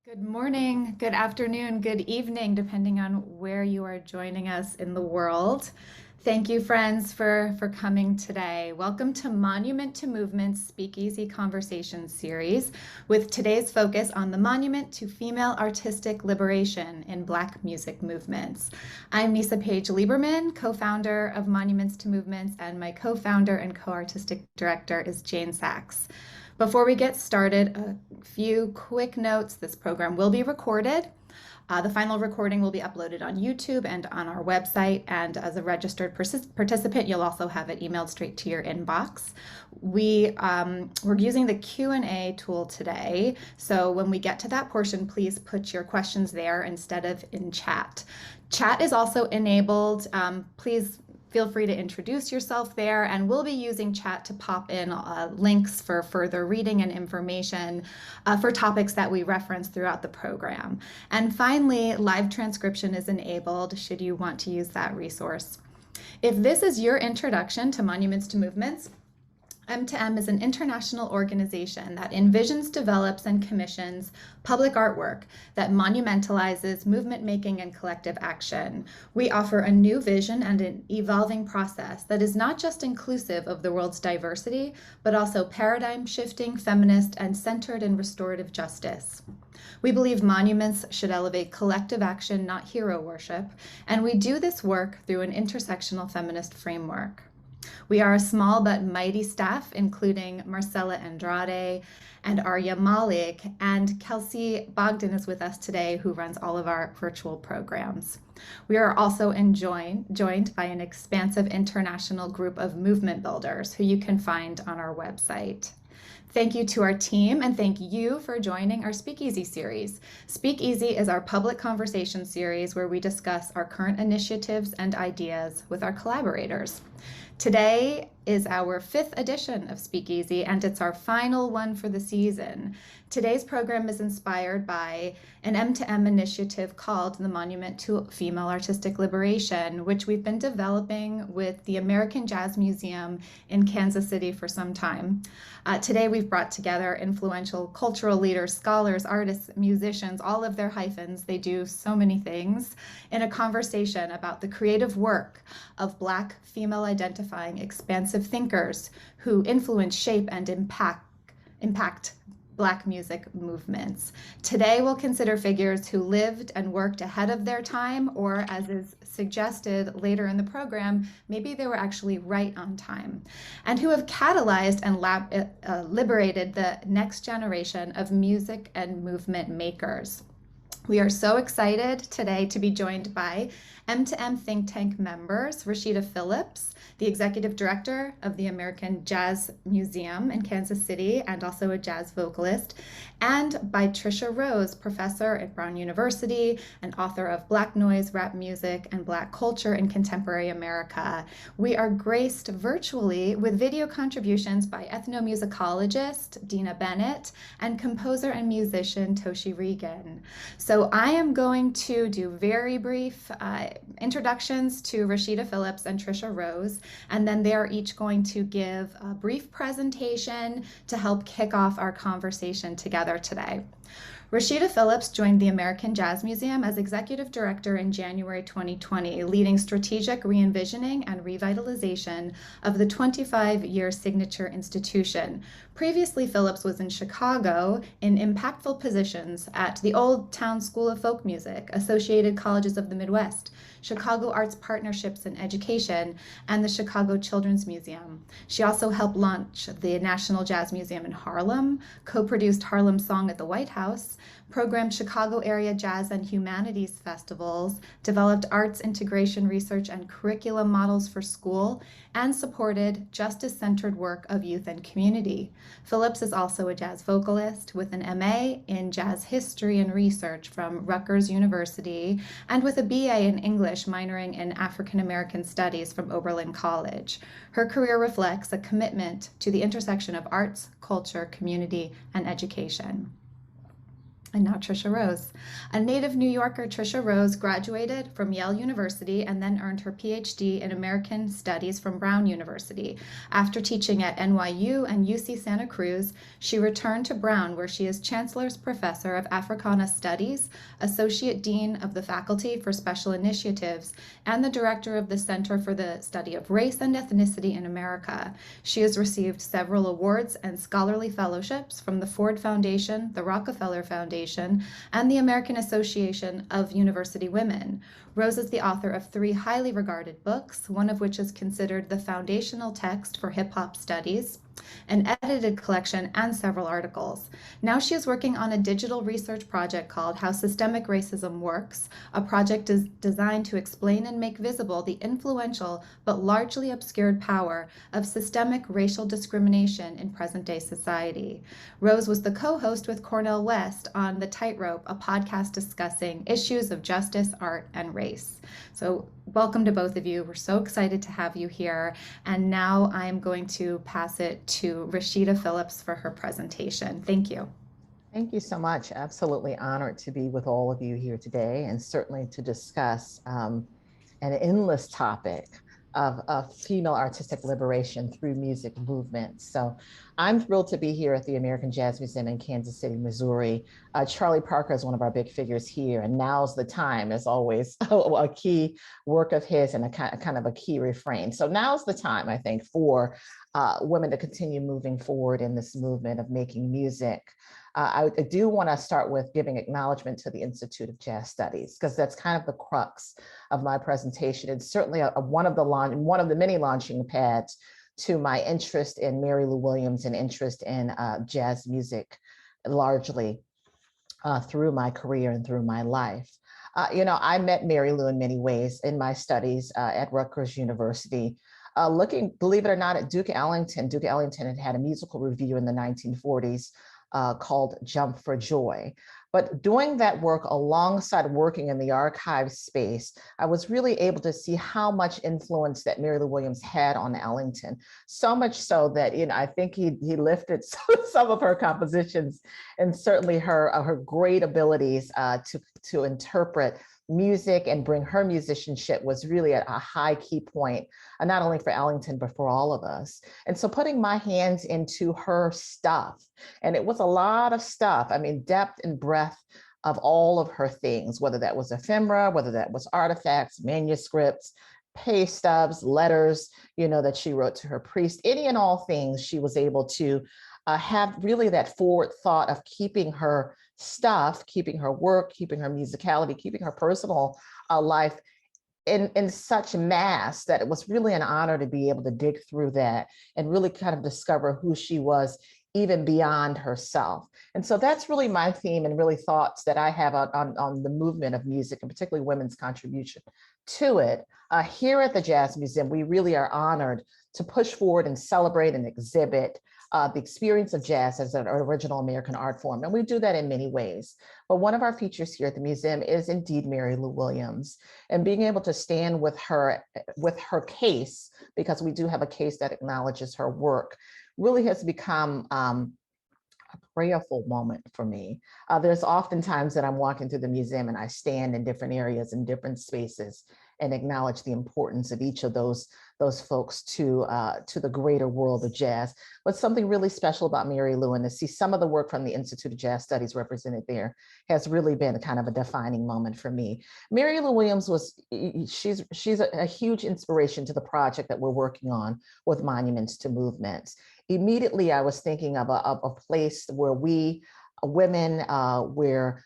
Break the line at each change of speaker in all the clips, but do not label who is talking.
Good morning, good afternoon, good evening, depending on where you are joining us in the world. Thank you, friends, for coming today. Welcome to Monument to Movement's SpeakEasy Conversation series, with today's focus on the monument to female artistic liberation in Black music movements. I'm Neysa Page-Lieberman, co-founder of Monuments to Movements, and my co-founder and co-artistic director is Jane Sachs. Before we get started, a few quick notes. This program will be recorded. The final recording will be uploaded on YouTube and on our website. And as a registered participant, you'll also have it emailed straight to your inbox. We're using the Q&A tool today. So when we get to that portion, please put your questions there instead of in chat. Chat is also enabled. Please feel free to introduce yourself there, and we'll be using chat to pop in links for further reading and information for topics that we reference throughout the program. And finally, live transcription is enabled should you want to use that resource. If this is your introduction to Monuments to Movements, M2M is an international organization that envisions, develops, and commissions public artwork that monumentalizes movement making and collective action. We offer a new vision and an evolving process that is not just inclusive of the world's diversity, but also paradigm shifting, feminist, and centered in restorative justice. We believe monuments should elevate collective action, not hero worship, and we do this work through an intersectional feminist framework. We are a small but mighty staff, including Marcela Andrade and Aarya, Malik, and Kelsey Bogdan is with us today, who runs all of our virtual programs. We are also joined by an expansive international group of movement builders who you can find on our website. Thank you to our team, and thank you for joining our SpeakEasy series. SpeakEasy is our public conversation series where we discuss our current initiatives and ideas with our collaborators. Today is our 5th edition of SpeakEasy, and it's our final one for the season. Today's program is inspired by an M2M initiative called the Monument to Female Artistic Liberation, which we've been developing with the American Jazz Museum in Kansas City for some time. Today we've brought together influential cultural leaders, scholars, artists, musicians, all of their hyphens. They do so many things in a conversation about the creative work of Black female identifying expansive thinkers who influence, shape, and impact Black music movements. Today we'll consider figures who lived and worked ahead of their time, or as is suggested later in the program, maybe they were actually right on time, and who have catalyzed and liberated the next generation of music and movement makers. We are so excited today to be joined by M2M think tank members, Rashida Phillips, the executive director of the American Jazz Museum in Kansas City and also a jazz vocalist, and by Tricia Rose, professor at Brown University and author of Black Noise, Rap Music, and Black Culture in Contemporary America. We are graced virtually with video contributions by ethnomusicologist Dina Bennett and composer and musician Toshi Reagon. So I am going to do very brief introductions to Rashida Phillips and Tricia Rose, and then they are each going to give a brief presentation to help kick off our conversation together today. Rashida Phillips joined the American Jazz Museum as executive director in January 2020, leading strategic re-envisioning and revitalization of the 25-year signature institution. Previously, Phillips was in Chicago in impactful positions at the Old Town School of Folk Music, Associated Colleges of the Midwest, Chicago Arts Partnerships in Education, and the Chicago Children's Museum. She also helped launch the National Jazz Museum in Harlem, co-produced Harlem Song at the White House, programmed Chicago area jazz and humanities festivals, developed arts integration research and curriculum models for school, and supported justice-centered work of youth and community. Phillips is also a jazz vocalist with an MA in jazz history and research from Rutgers University and with a BA in English minoring in African American studies from Oberlin College. Her career reflects a commitment to the intersection of arts, culture, community, and education. And now Tricia Rose. A native New Yorker, Tricia Rose graduated from Yale University and then earned her PhD in American Studies from Brown University. After teaching at NYU and UC Santa Cruz, she returned to Brown, where she is Chancellor's Professor of Africana Studies, Associate Dean of the Faculty for Special Initiatives, and the Director of the Center for the Study of Race and Ethnicity in America. She has received several awards and scholarly fellowships from the Ford Foundation, the Rockefeller Foundation, and the American Association of University Women. Rose is the author of 3 highly regarded books, one of which is considered the foundational text for hip-hop studies, an edited collection, and several articles. Now she is working on a digital research project called How Systemic Racism Works, a project designed to explain and make visible the influential but largely obscured power of systemic racial discrimination in present-day society. Rose was the co-host with Cornel West on The Tightrope, a podcast discussing issues of justice, art, and race. So welcome to both of you. We're so excited to have you here. And now I'm going to pass it to Rashida Phillips for her presentation. Thank you.
Thank you so much. Absolutely honored to be with all of you here today, and certainly to discuss an endless topic of female artistic liberation through music movements. So I'm thrilled to be here at the American Jazz Museum in Kansas City, Missouri. Charlie Parker is one of our big figures here, and now's the time is always a key work of his and a kind of a key refrain. So now's the time, I think, for women to continue moving forward in this movement of making music. I do want to start with giving acknowledgement to the Institute of Jazz Studies, because that's kind of the crux of my presentation. It's certainly one of the many launching pads to my interest in Marylou Williams and interest in jazz music largely through my career and through my life. I met Marylou in many ways in my studies at Rutgers University. Looking, believe it or not, at Duke Ellington. Duke Ellington had a musical review in the 1940s called Jump for Joy. But doing that work alongside working in the archive space, I was really able to see how much influence that Marylou Williams had on Ellington. So much so that, I think he lifted some of her compositions, and certainly her great abilities to interpret music and bring her musicianship was really at a high key point, not only for Ellington, but for all of us. And so putting my hands into her stuff, and it was a lot of stuff, depth and breadth of all of her things, whether that was ephemera, whether that was artifacts, manuscripts, pay stubs, letters, that she wrote to her priest, any and all things she was able to have really that forward thought of keeping her stuff, keeping her work, keeping her musicality, keeping her personal life in such mass that it was really an honor to be able to dig through that and really kind of discover who she was even beyond herself. And so that's really my theme and really thoughts that I have on the movement of music, and particularly women's contribution to it. Here at the Jazz Museum, we really are honored to push forward and celebrate and exhibit the experience of jazz as an original American art form. And we do that in many ways. But one of our features here at the museum is indeed Marylou Williams, and being able to stand with her case, because we do have a case that acknowledges her work, really has become a prayerful moment for me. There's often times that I'm walking through the museum and I stand in different areas in different spaces and acknowledge the importance of each of those folks to the greater world of jazz. But something really special about Marylou, and to see some of the work from the Institute of Jazz Studies represented there, has really been kind of a defining moment for me. Marylou Williams she's a huge inspiration to the project that we're working on with Monuments to Movements. Immediately, I was thinking of a place where we women, where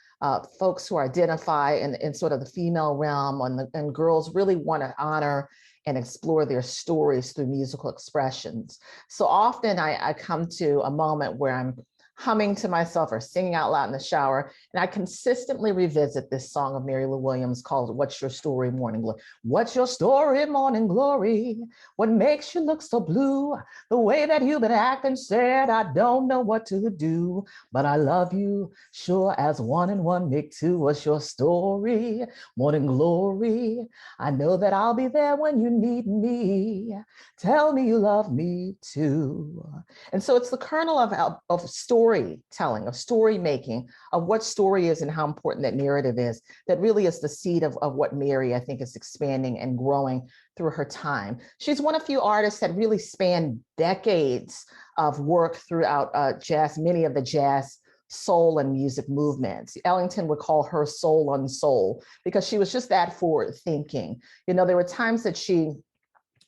folks who identify in sort of the female realm and girls really want to honor and explore their stories through musical expressions. So often I come to a moment where I'm humming to myself or singing out loud in the shower, and I consistently revisit this song of Marylou Williams called What's Your Story, Morning Glory? What's your story, morning glory? What makes you look so blue? The way that you've been acting, said I don't know what to do, but I love you, sure as 1 and 1 make 2. What's your story, morning glory? I know that I'll be there when you need me. Tell me you love me too. And so it's the kernel of story storytelling, of story making, of what story is and how important that narrative is, that really is the seed of what Mary, I think, is expanding and growing through her time. She's one of few artists that really span decades of work throughout jazz, many of the jazz, soul, and music movements. Ellington would call her soul on soul because she was just that forward thinking. You know, there were times that she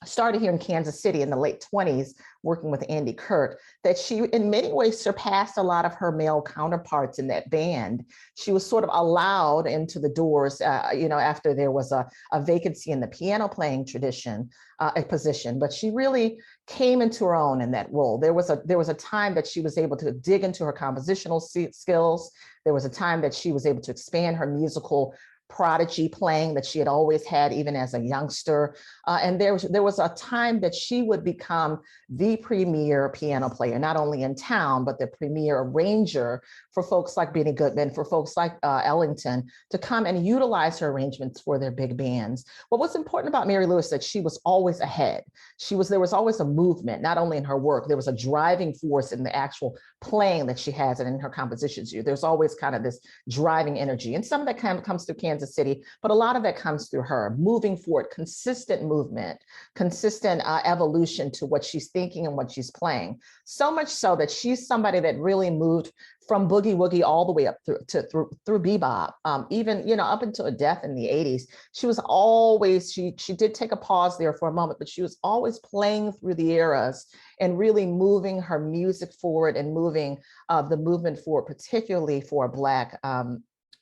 started here in Kansas City in the late 20s, working with Andy Kirk, that she in many ways surpassed a lot of her male counterparts in that band. She was sort of allowed into the doors, after there was a vacancy in the piano playing tradition, a position, but she really came into her own in that role. There was a time that she was able to dig into her compositional skills. There was a time that she was able to expand her musical prodigy playing that she had always had, even as a youngster. And there was a time that she would become the premier piano player, not only in town, but the premier arranger for folks like Benny Goodman, for folks like Ellington, to come and utilize her arrangements for their big bands. But what's important about Marylou is that she was always ahead. There was always a movement, not only in her work, there was a driving force in the actual playing that she has and in her compositions. There's always kind of this driving energy. And some of that kind of comes through Kansas City, but a lot of that comes through her moving forward, consistent movement, consistent evolution to what she's thinking and what she's playing. So much so that she's somebody that really moved from boogie woogie all the way up through bebop, even up until her death in the 80s. She was always, she did take a pause there for a moment, but she was always playing through the eras and really moving her music forward and moving the movement forward, particularly for a Black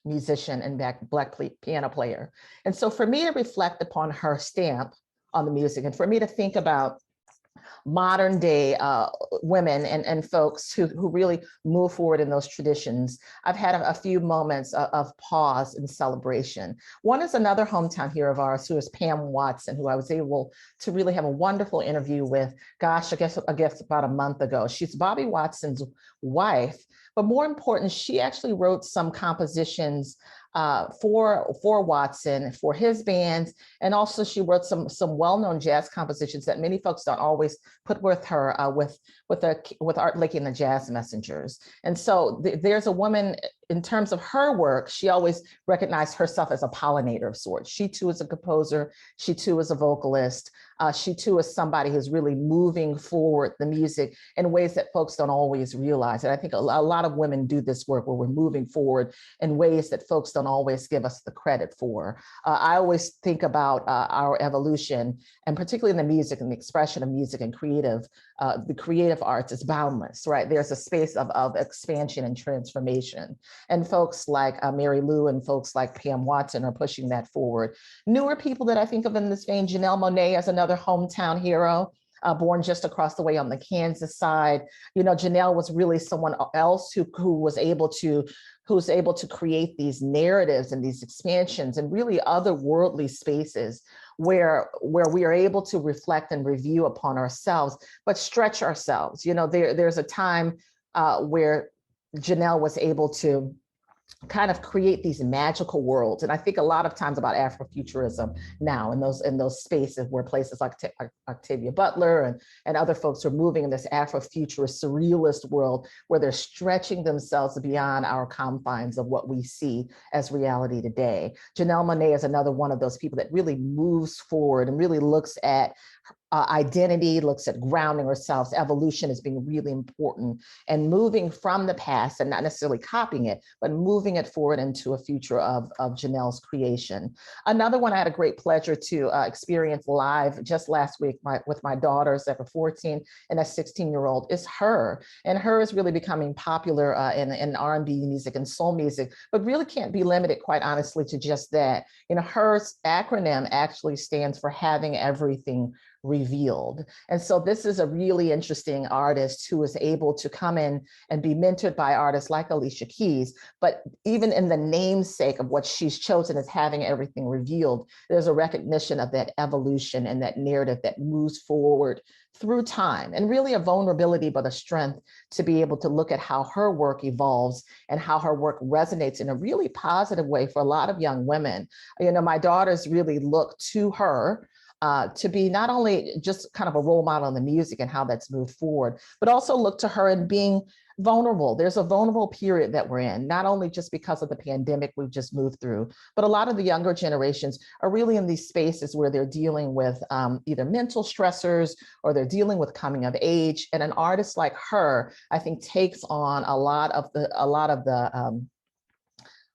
musician and Black piano player. And so for me to reflect upon her stamp on the music, and for me to think about modern day women and folks who really move forward in those traditions, I've had a few moments of pause and celebration. One is another hometown hero of ours, who is Pam Watson, who I was able to really have a wonderful interview with, gosh, I guess about a month ago. She's Bobby Watson's wife, but more important, she actually wrote some compositions for Watson, for his bands, and also she wrote some well-known jazz compositions that many folks don't always put with her with Art Blakey and the Jazz Messengers. And so there's a woman, in terms of her work, she always recognized herself as a pollinator of sorts. She too is a composer. She too is a vocalist. She too is somebody who's really moving forward the music in ways that folks don't always realize. And I think a lot of women do this work where we're moving forward in ways that folks don't always give us the credit for. I always think about our evolution, and particularly in the music and the expression of music and the creative arts is boundless, right? There's a space of expansion and transformation. And folks like Marylou and folks like Pam Watson are pushing that forward. Newer people that I think of in this vein, Janelle Monae is another hometown hero. Born just across the way on the Kansas side. Janelle was really someone else who was able to create these narratives and these expansions and really otherworldly spaces where we are able to reflect and review upon ourselves, but stretch ourselves. There's a time where Janelle was able to kind of create these magical worlds. And I think a lot of times about Afrofuturism now in those spaces where places like Octavia Butler and other folks are moving in this Afrofuturist surrealist world where they're stretching themselves beyond our confines of what we see as reality today. Janelle Monae is another one of those people that really moves forward and really looks at identity, looks at grounding ourselves, evolution as being really important, and moving from the past and not necessarily copying it, but moving it forward into a future of Janelle's creation. Another one I had a great pleasure to experience live just last week with my daughters that are 14 and a 16-year-old is Her. And Her is really becoming popular in R&B music and soul music, but really can't be limited, quite honestly, to just that. Her's acronym actually stands for Having Everything Revealed. And so this is a really interesting artist who is able to come in and be mentored by artists like Alicia Keys, but even in the namesake of what she's chosen as Having Everything Revealed, there's a recognition of that evolution and that narrative that moves forward through time, and really a vulnerability, but a strength to be able to look at how her work evolves and how her work resonates in a really positive way for a lot of young women. My daughters really look to her to be not only just kind of a role model in the music and how that's moved forward, but also look to her in being vulnerable. There's a vulnerable period that we're in, not only just because of the pandemic we've just moved through, but a lot of the younger generations are really in these spaces where they're dealing with either mental stressors or they're dealing with coming of age. And an artist like her, I think, takes on a lot of the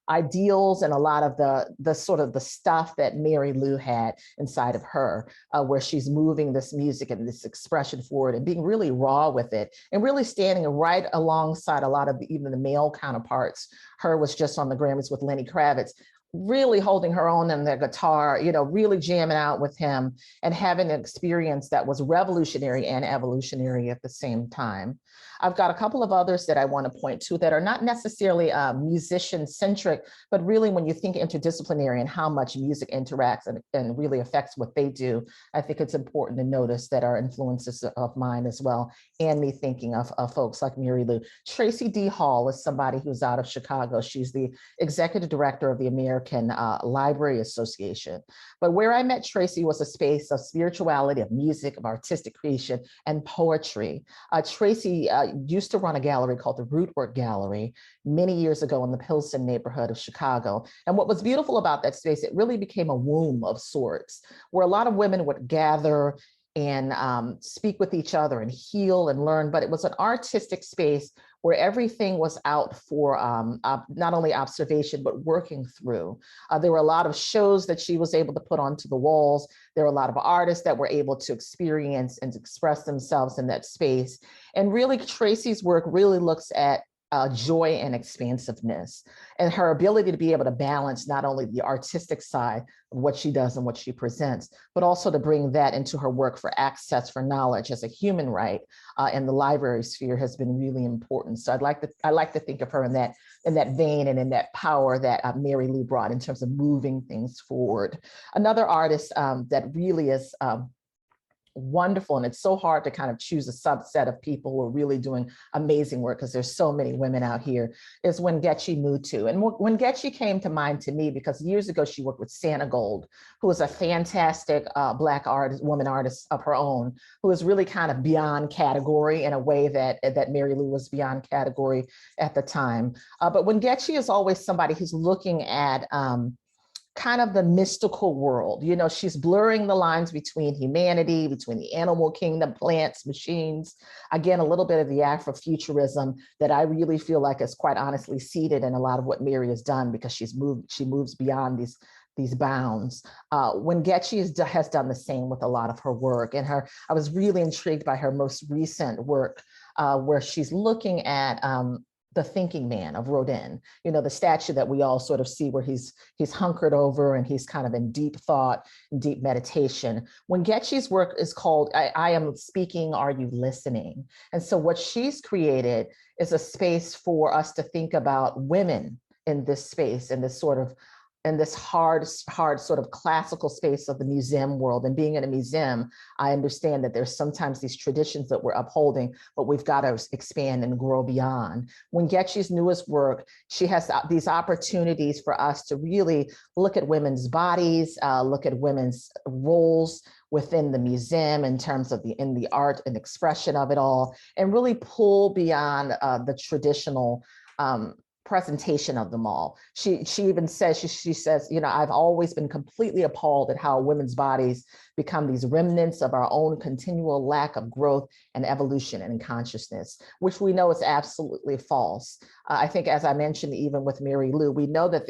ideals and a lot of the sort of the stuff that Marylou had inside of her, where she's moving this music and this expression forward and being really raw with it and really standing right alongside a lot of even the male counterparts. Her was just on the Grammys with Lenny Kravitz, really holding her own on their guitar, really jamming out with him and having an experience that was revolutionary and evolutionary at the same time. I've got a couple of others that I want to point to that are not necessarily musician-centric, but really when you think interdisciplinary and how much music interacts and really affects what they do, I think it's important to notice that are influences of mine as well, and me thinking of folks like Marylou. Tracy D. Hall is somebody who's out of Chicago. She's the executive director of the American Library Association. But where I met Tracy was a space of spirituality, of music, of artistic creation, and poetry. Tracy used to run a gallery called the Rootwork Gallery many years ago in the Pilsen neighborhood of Chicago. And what was beautiful about that space, it really became a womb of sorts, where a lot of women would gather and speak with each other and heal and learn, but it was an artistic space where everything was out for not only observation, but working through. There were a lot of shows that she was able to put onto the walls. There were a lot of artists that were able to experience and express themselves in that space. And really, Tracy's work really looks at joy and expansiveness, and her ability to be able to balance not only the artistic side of what she does and what she presents, but also to bring that into her work for access for knowledge as a human right in the library sphere has been really important. So I like to think of her in that vein and in that power that Marylou brought in terms of moving things forward. Another artist that really is wonderful, and it's so hard to kind of choose a subset of people who are really doing amazing work because there's so many women out here, is Wengechi Mutu. And Wengechi came to mind to me because years ago she worked with Santa Gold, who is a fantastic Black woman artist of her own, who is really kind of beyond category in a way that Marylou was beyond category at the time. But Wengechi is always somebody who's looking at kind of the mystical world. She's blurring the lines between humanity, between the animal kingdom, plants, machines. Again, a little bit of the Afrofuturism that I really feel like is quite honestly seated in a lot of what Mary has done, because she moves beyond these bounds. Wengechi has done the same with a lot of her work. And I was really intrigued by her most recent work, where she's looking at the thinking man of Rodin, the statue that we all sort of see where he's hunkered over and he's kind of in deep thought, deep meditation. Wengechi's work is called I Am Speaking, Are You Listening? And so what she's created is a space for us to think about women in this space, in this hard sort of classical space of the museum world. And being in a museum, I understand that there's sometimes these traditions that we're upholding, but we've got to expand and grow beyond. Wengechi's newest work, she has these opportunities for us to really look at women's bodies, look at women's roles within the museum in terms of in the art and expression of it all, and really pull beyond the traditional presentation of them all. She even says, she says, I've always been completely appalled at how women's bodies become these remnants of our own continual lack of growth and evolution and consciousness, which we know is absolutely false. I think, as I mentioned, even with Marylou, we know that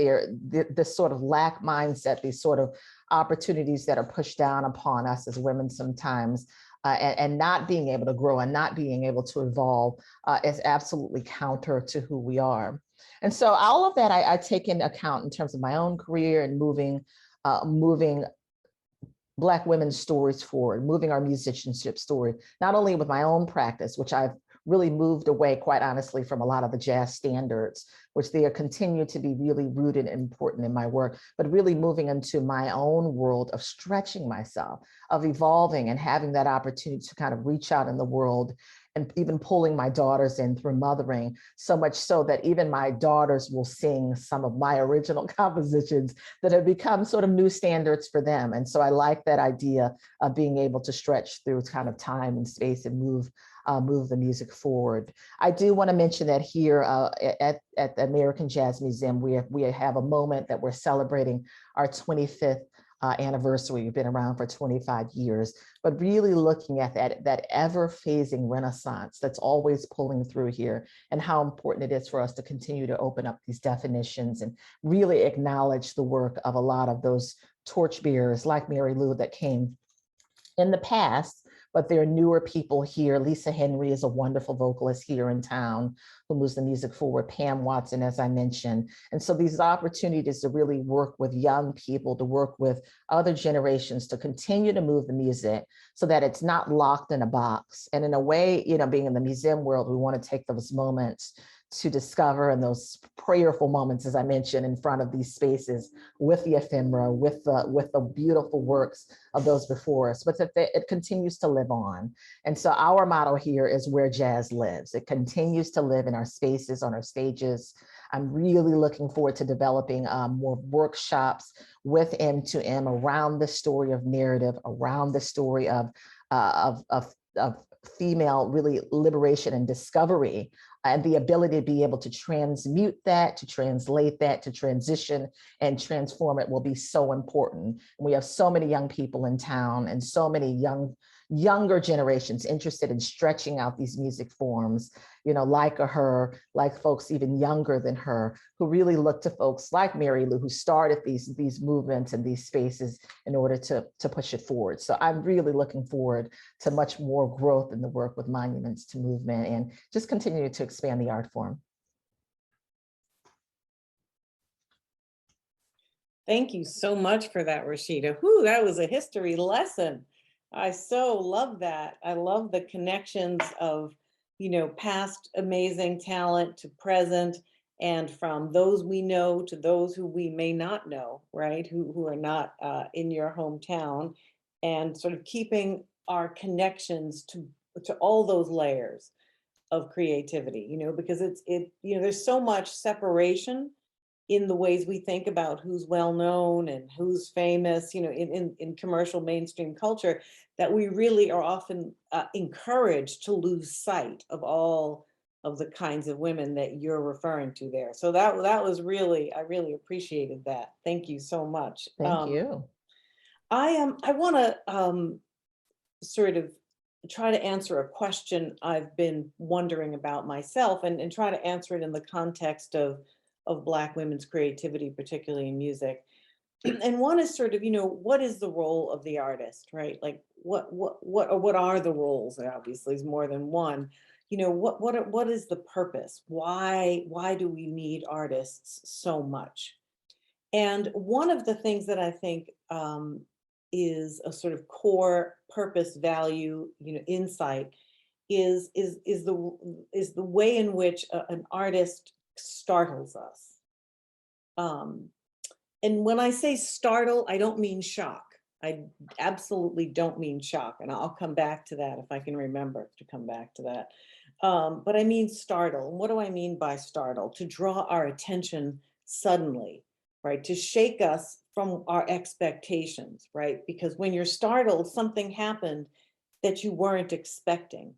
this sort of lack mindset, these sort of opportunities that are pushed down upon us as women sometimes, and not being able to grow and not being able to evolve is absolutely counter to who we are. And so all of that I take into account in terms of my own career and moving Black women's stories forward, moving our musicianship story, not only with my own practice, which I've really moved away, quite honestly, from a lot of the jazz standards, which they continue to be really rooted and important in my work, but really moving into my own world of stretching myself, of evolving and having that opportunity to kind of reach out in the world and even pulling my daughters in through mothering, so much so that even my daughters will sing some of my original compositions that have become sort of new standards for them. And so I like that idea of being able to stretch through kind of time and space and move the music forward. I do want to mention that here at the American Jazz Museum, we have a moment that we're celebrating our 25th anniversary. We've been around for 25 years, but really looking at that ever-phasing renaissance that's always pulling through here, and how important it is for us to continue to open up these definitions and really acknowledge the work of a lot of those torchbearers like Marylou that came in the past, but there are newer people here. Lisa Henry is a wonderful vocalist here in town who moves the music forward. Pam Watson, as I mentioned. And so these opportunities to really work with young people, to work with other generations, to continue to move the music so that it's not locked in a box. And in a way, you know, being in the museum world, we want to take those moments to discover, and those prayerful moments, as I mentioned, in front of these spaces with the ephemera, with the beautiful works of those before us, but that it continues to live on. And so our motto here is where jazz lives. It continues to live in our spaces, on our stages. I'm really looking forward to developing more workshops with M2M around the story of narrative, around the story of female really liberation and discovery, and the ability to be able to transmute that, to translate that, to transition and transform it will be so important. And we have so many young people in town and so many younger generations interested in stretching out these music forms, you know, like her, like folks even younger than her, who really look to folks like Marylou, who started these movements and these spaces in order to push it forward. So I'm really looking forward to much more growth in the work with Monuments to Movement and just continue to expand the art form.
Thank you so much for that, Rashida. Whew, that was a history lesson. I so love that. I love the connections of, you know, past amazing talent to present, and from those we know to those who we may not know, right? Who are not in your hometown, and sort of keeping our connections to all those layers of creativity, you know, because you know, there's so much separation in the ways we think about who's well known and who's famous, you know, in commercial mainstream culture, that we really are often encouraged to lose sight of all of the kinds of women that you're referring to there. So that was really, I really appreciated that. Thank you so much.
Thank you.
I want to sort of try to answer a question I've been wondering about myself, and try to answer it in the context of Black women's creativity, particularly in music. And one is sort of, you know, what is the role of the artist, right? Like what are the roles? There obviously is more than one. You know, what is the purpose? Why do we need artists so much? And one of the things that I think is a sort of core purpose, value, you know, insight is the way in which an artist startles us. And when I say startle, I don't mean shock. I absolutely don't mean shock. And I'll come back to that if I can remember to come back to that. But I mean startle. And what do I mean by startle? To draw our attention suddenly, right? To shake us from our expectations, right? Because when you're startled, something happened that you weren't expecting.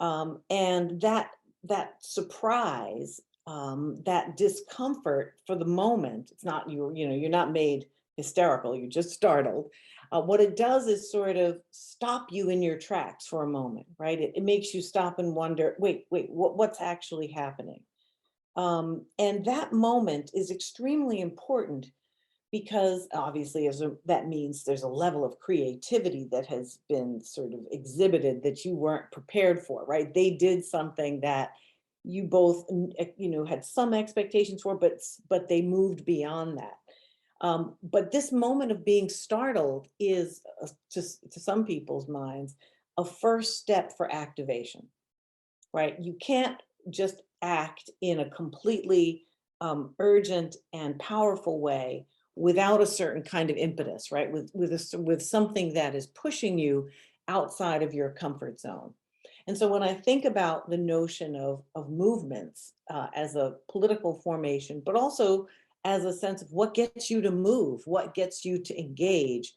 And that surprise, that discomfort for the moment, it's not you're not made hysterical, you're just startled. What it does is sort of stop you in your tracks for a moment, right? It makes you stop and wonder, wait, what's actually happening? And that moment is extremely important, because obviously that means there's a level of creativity that has been sort of exhibited that you weren't prepared for, right? They did something that you both, you know, had some expectations for, but they moved beyond that. But this moment of being startled is, to some people's minds, a first step for activation, right? You can't just act in a completely urgent and powerful way without a certain kind of impetus, right? With something that is pushing you outside of your comfort zone. And so when I think about the notion of movements as a political formation, but also as a sense of what gets you to move, what gets you to engage,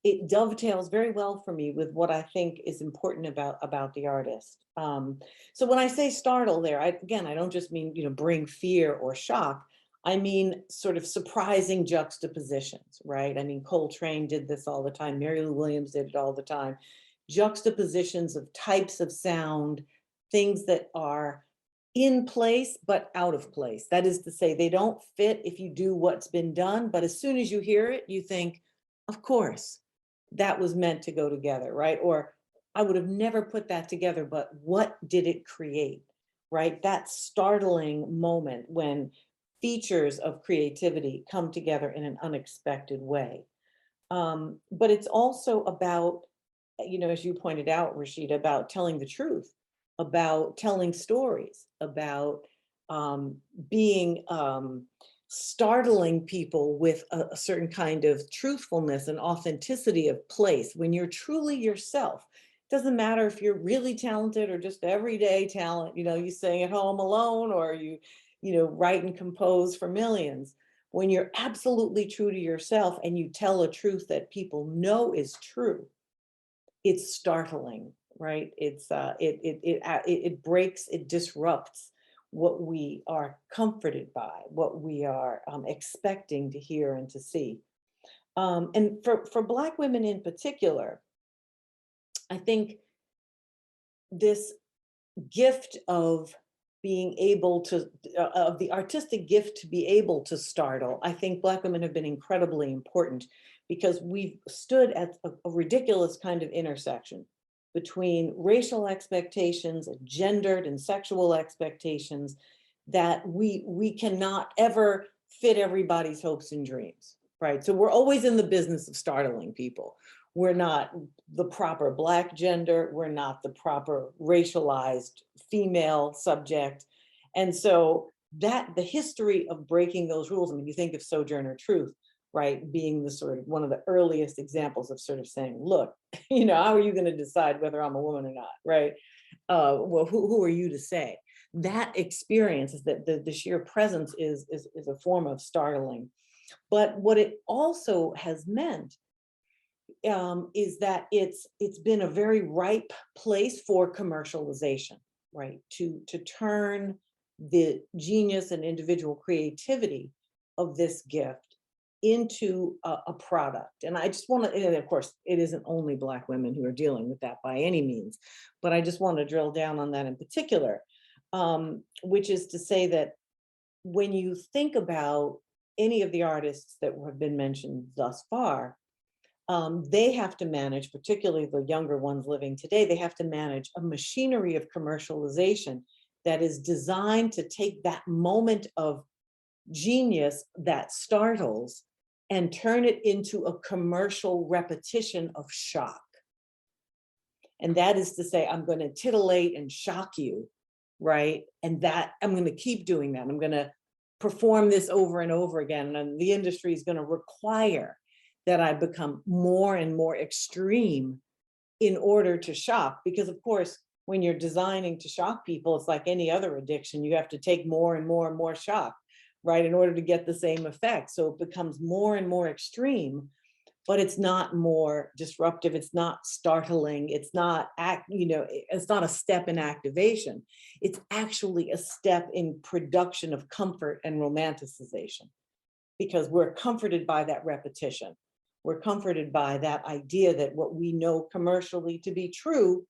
it dovetails very well for me with what I think is important about the artist. So when I say startle there, again, I don't just mean, bring fear or shock. I mean, sort of surprising juxtapositions, right? I mean, Coltrane did this all the time. Marylou Williams did it all the time. Juxtapositions of types of sound, things that are in place, but out of place. That is to say, they don't fit if you do what's been done, but as soon as you hear it, you think, of course, that was meant to go together, right? Or I would have never put that together, but what did it create, right? That startling moment when features of creativity come together in an unexpected way. But it's also about, as you pointed out, Rashida, about telling the truth, about telling stories, about being startling people with a certain kind of truthfulness and authenticity of place. When you're truly yourself, it doesn't matter if you're really talented or just everyday talent, you sing at home alone, or you write and compose for millions. When you're absolutely true to yourself and you tell a truth that people know is true, it's startling, right? It breaks, it disrupts what we are comforted by, what we are expecting to hear and to see. And for Black women in particular, I think this gift of being able to, of the artistic gift to be able to startle, I think Black women have been incredibly important, because we've stood at a ridiculous kind of intersection between racial expectations, gendered and sexual expectations, that we cannot ever fit everybody's hopes and dreams, right? So we're always in the business of startling people. We're not the proper Black gender, we're not the proper racialized female subject. And so that the history of breaking those rules, I mean, you think of Sojourner Truth, right, being the sort of one of the earliest examples of sort of saying, look, how are you going to decide whether I'm a woman or not, right? Well, who are you to say? That experience is that the sheer presence is a form of startling. But what it also has meant is that it's been a very ripe place for commercialization, right? To turn the genius and individual creativity of this gift into a product. And I just want to, and of course, it isn't only Black women who are dealing with that by any means, but I just want to drill down on that in particular, which is to say that when you think about any of the artists that have been mentioned thus far, they have to manage, particularly the younger ones living today, they have to manage a machinery of commercialization that is designed to take that moment of genius that startles and turn it into a commercial repetition of shock. And that is to say, I'm going to titillate and shock you, right? And that I'm going to keep doing that. I'm going to perform this over and over again. And the industry is going to require that I become more and more extreme in order to shock. Because of course, when you're designing to shock people, it's like any other addiction. You have to take more and more and more shock, right, in order to get the same effect. So it becomes more and more extreme, but it's not more disruptive. It's not startling. It's not it's not a step in activation. It's actually a step in production of comfort and romanticization, because we're comforted by that repetition. We're comforted by that idea that what we know commercially to be true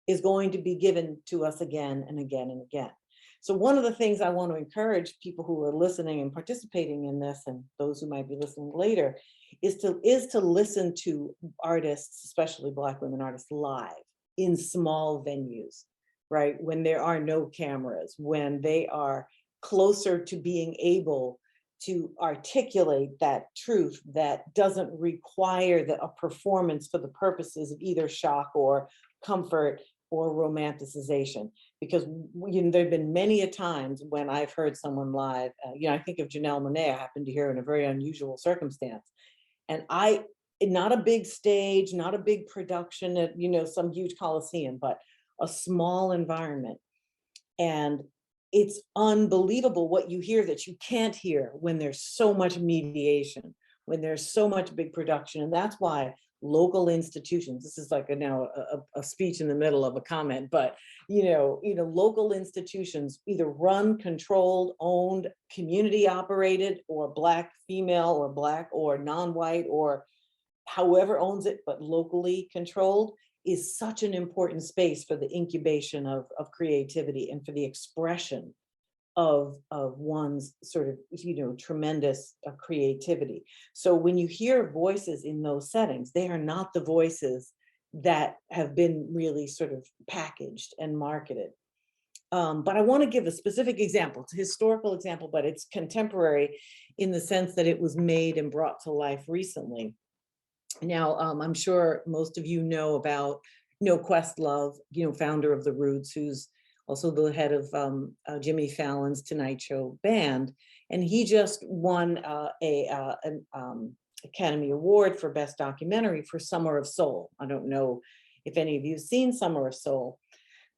is going to be given to us again and again and again. So one of the things I want to encourage people who are listening and participating in this, and those who might be listening later, is to listen to artists, especially Black women artists, live in small venues, right? When there are no cameras, when they are closer to being able to articulate that truth that doesn't require a performance for the purposes of either shock or comfort or romanticization. Because there have been many a times when I've heard someone live, I think of Janelle Monae. I happened to hear in a very unusual circumstance. And not a big stage, not a big production at, some huge Coliseum, but a small environment. And it's unbelievable what you hear that you can't hear when there's so much mediation, when there's so much big production. And that's why local institutions, this is like a speech in the middle of a comment, but local institutions, either run, controlled, owned, community operated, or Black female or Black or non-white or however owns it, but locally controlled, is such an important space for the incubation of creativity and for the expression of one's sort of, tremendous creativity. So when you hear voices in those settings, they are not the voices that have been really sort of packaged and marketed. But I want to give a specific example. It's a historical example, but it's contemporary in the sense that it was made and brought to life recently. Now, I'm sure most of you know about, Questlove, founder of The Roots, who's also the head of Jimmy Fallon's Tonight Show band. And he just won an Academy Award for Best Documentary for Summer of Soul. I don't know if any of you have seen Summer of Soul,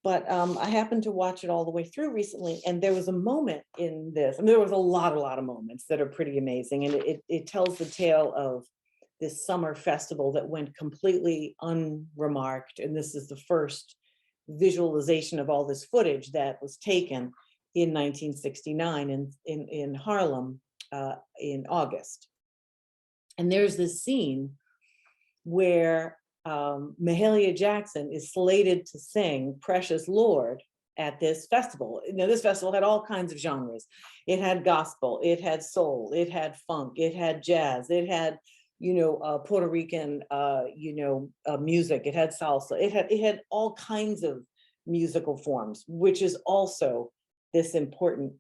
but I happened to watch it all the way through recently. And there was a moment in this, and there was a lot of moments that are pretty amazing. And it tells the tale of this summer festival that went completely unremarked. And this is the first visualization of all this footage that was taken in 1969 in Harlem in August. And there's this scene where Mahalia Jackson is slated to sing Precious Lord at this festival. This festival had all kinds of genres. It had gospel, it had soul, it had funk, it had jazz, it had Puerto Rican, music. It had salsa. It had all kinds of musical forms, which is also this important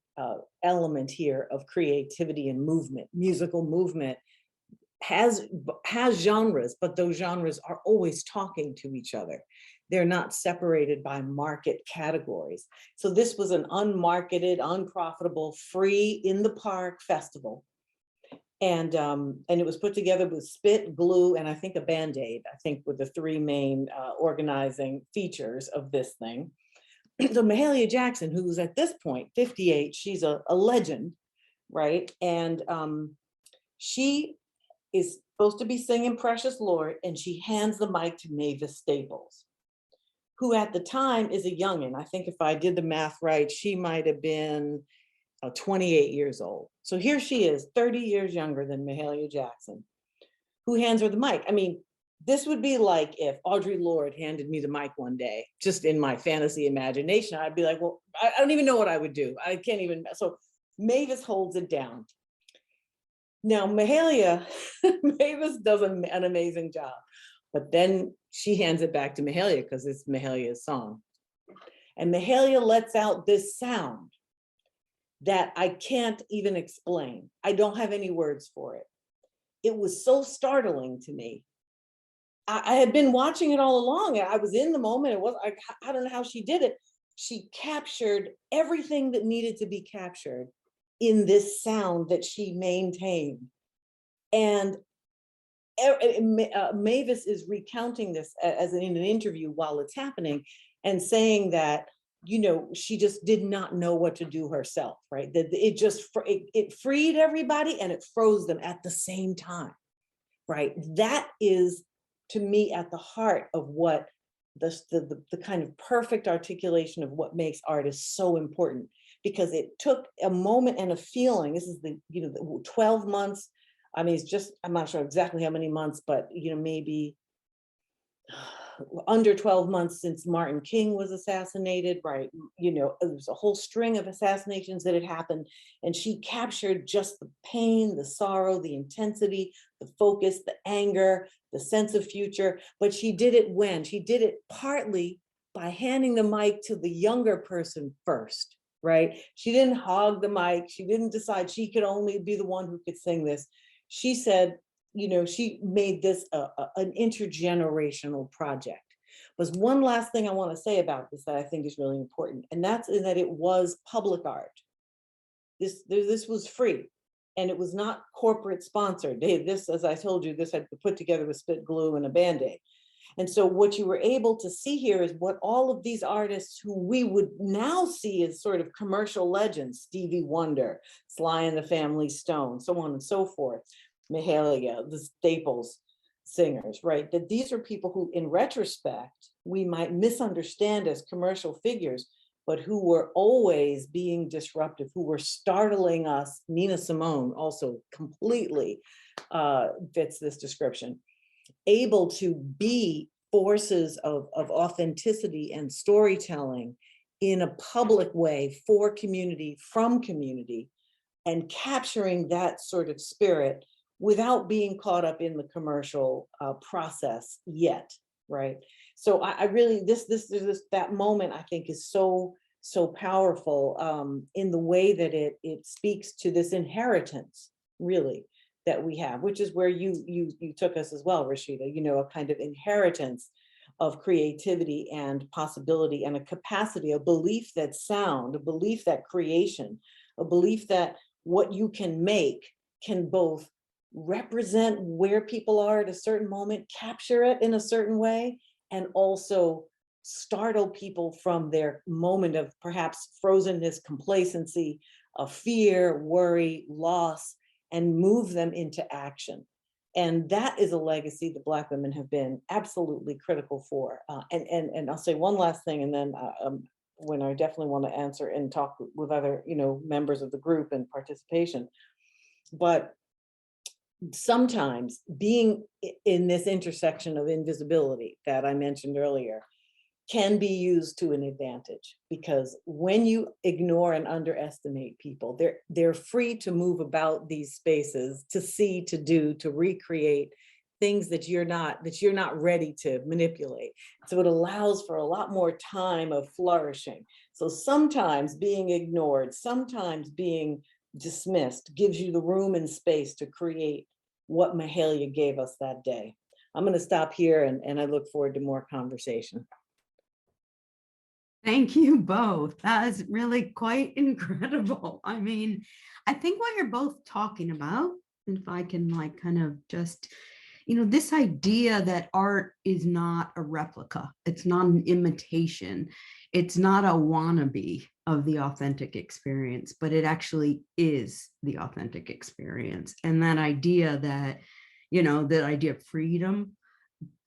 element here of creativity and movement. Musical movement has genres, but those genres are always talking to each other. They're not separated by market categories. So this was an unmarketed, unprofitable, free in the park festival. And it was put together with spit, glue, and I think a Band-Aid, I think were the three main organizing features of this thing. So Mahalia Jackson, who's at this point 58, she's a legend, right? And she is supposed to be singing Precious Lord, and she hands the mic to Mavis Staples, who at the time is a youngin'. I think if I did the math right, she might have been 28 years old. So here she is, 30 years younger than Mahalia Jackson, who hands her the mic. I mean, this would be like if Audre Lorde handed me the mic one day, just in my fantasy imagination. I'd be like, well, I don't even know what I would do. I can't even. So Mavis holds it down. Now, Mahalia, Mavis does an amazing job, but then she hands it back to Mahalia because it's Mahalia's song. And Mahalia lets out this sound that I can't even explain. I don't have any words for it. It was so startling to me. I had been watching it all along. I was in the moment. It was, I don't know how she did it. She captured everything that needed to be captured in this sound that she maintained. And Mavis is recounting this as in an interview while it's happening and saying that, she just did not know what to do herself, right? That it freed everybody and it froze them at the same time, right? That is, to me, at the heart of what the kind of perfect articulation of what makes artists so important, because it took a moment and a feeling. This is the 12 months. I mean, it's just, I'm not sure exactly how many months, but maybe under 12 months since Martin King was assassinated, right? It was a whole string of assassinations that had happened, and she captured just the pain, the sorrow, the intensity, the focus, the anger, the sense of future. But she did it partly by handing the mic to the younger person first, right? She didn't hog the mic. She didn't decide she could only be the one who could sing this. She said, she made this an intergenerational project. But one last thing I want to say about this that I think is really important, and that's in that it was public art. This was free, and it was not corporate sponsored. This, as I told you, this had been put together with spit glue and a Band-Aid. And so what you were able to see here is what all of these artists who we would now see as sort of commercial legends, Stevie Wonder, Sly and the Family Stone, so on and so forth, Mahalia, the Staples singers, right? That these are people who, in retrospect, we might misunderstand as commercial figures, but who were always being disruptive, who were startling us. Nina Simone also completely fits this description. Able to be forces of authenticity and storytelling in a public way for community, from community, and capturing that sort of spirit without being caught up in the commercial process yet, right? So I really, that moment I think is so powerful in the way that it speaks to this inheritance, really, that we have, which is where you took us as well, Rashida, you know, a kind of inheritance of creativity and possibility and a capacity, a belief that sound, a belief that creation, a belief that what you can make can both represent where people are at a certain moment, capture it in a certain way, and also startle people from their moment of perhaps frozenness, complacency, of fear, worry, loss, and move them into action. And that is a legacy that Black women have been absolutely critical for. And I'll say one last thing, and then when I definitely want to answer and talk with other, you know, members of the group and participation. But sometimes being in this intersection of invisibility that I mentioned earlier can be used to an advantage, because when you ignore and underestimate people, they're free to move about these spaces, to see, to do, to recreate things that you're not ready to manipulate. So it allows for a lot more time of flourishing. So sometimes being ignored, sometimes being dismissed gives you the room and space to create what Mahalia gave us that day. I'm going to stop here, and I look forward to more conversation.
Thank you both. That is really quite incredible. I mean, I think what you're both talking about, if I can like kind of just, you know, this idea that art is not a replica, it's not an imitation, it's not a wannabe of the authentic experience, but it actually is the authentic experience. And that idea that, you know, that idea of freedom,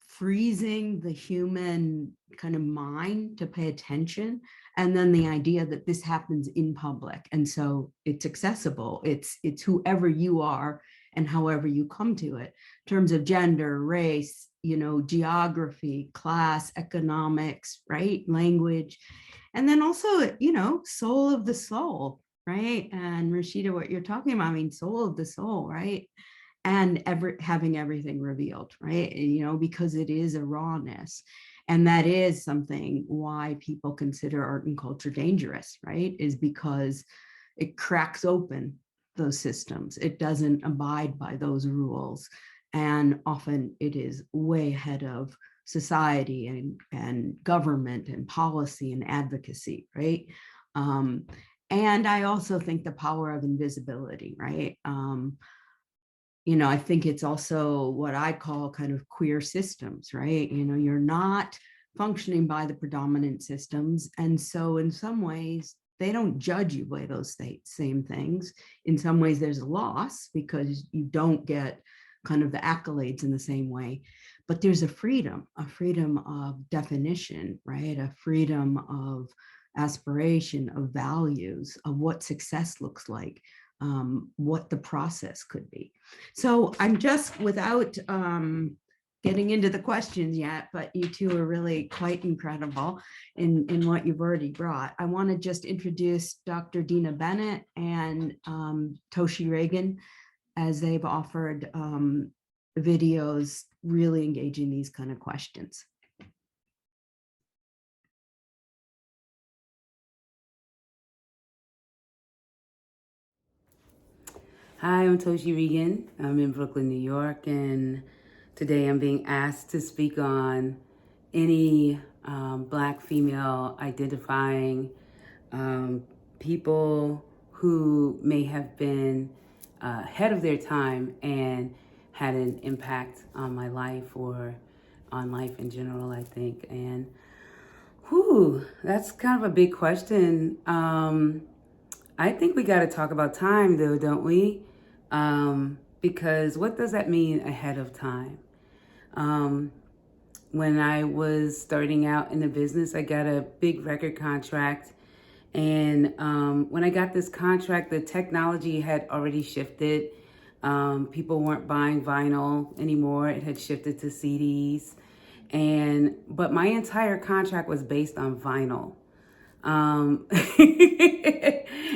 freezing the human kind of mind to pay attention, and then the idea that this happens in public, and so it's accessible, it's whoever you are and however you come to it in terms of gender, race, you know, geography, class, economics, right, language, and then also, you know, soul of the soul, right? And Rashida, what you're talking about, I mean, soul of the soul, right? And having everything revealed, right? You know, because it is a rawness. And that is something why people consider art and culture dangerous, right? Is because it cracks open those systems. It doesn't abide by those rules. And often it is way ahead of society and government and policy and advocacy, right? And I also think the power of invisibility, right? You know, I think it's also what I call kind of queer systems, right? You know, you're not functioning by the predominant systems. And so in some ways, they don't judge you by those same things. In some ways, there's a loss because you don't get kind of the accolades in the same way. But there's a freedom of definition, right? A freedom of aspiration, of values, of what success looks like. What the process could be. So I'm just, without getting into the questions yet, but you two are really quite incredible in what you've already brought. I want to just introduce Dr. Dina Bennett and Toshi Reagon, as they've offered videos really engaging these kind of questions.
Hi, I'm Toshi Reagon. I'm in Brooklyn, New York, and today I'm being asked to speak on any Black female identifying people who may have been ahead of their time and had an impact on my life or on life in general, I think. And that's kind of a big question. I think we got to talk about time, though, don't we? Because what does that mean ahead of time? When I was starting out in the business, I got a big record contract. And when I got this contract, the technology had already shifted. People weren't buying vinyl anymore. It had shifted to CDs. But my entire contract was based on vinyl.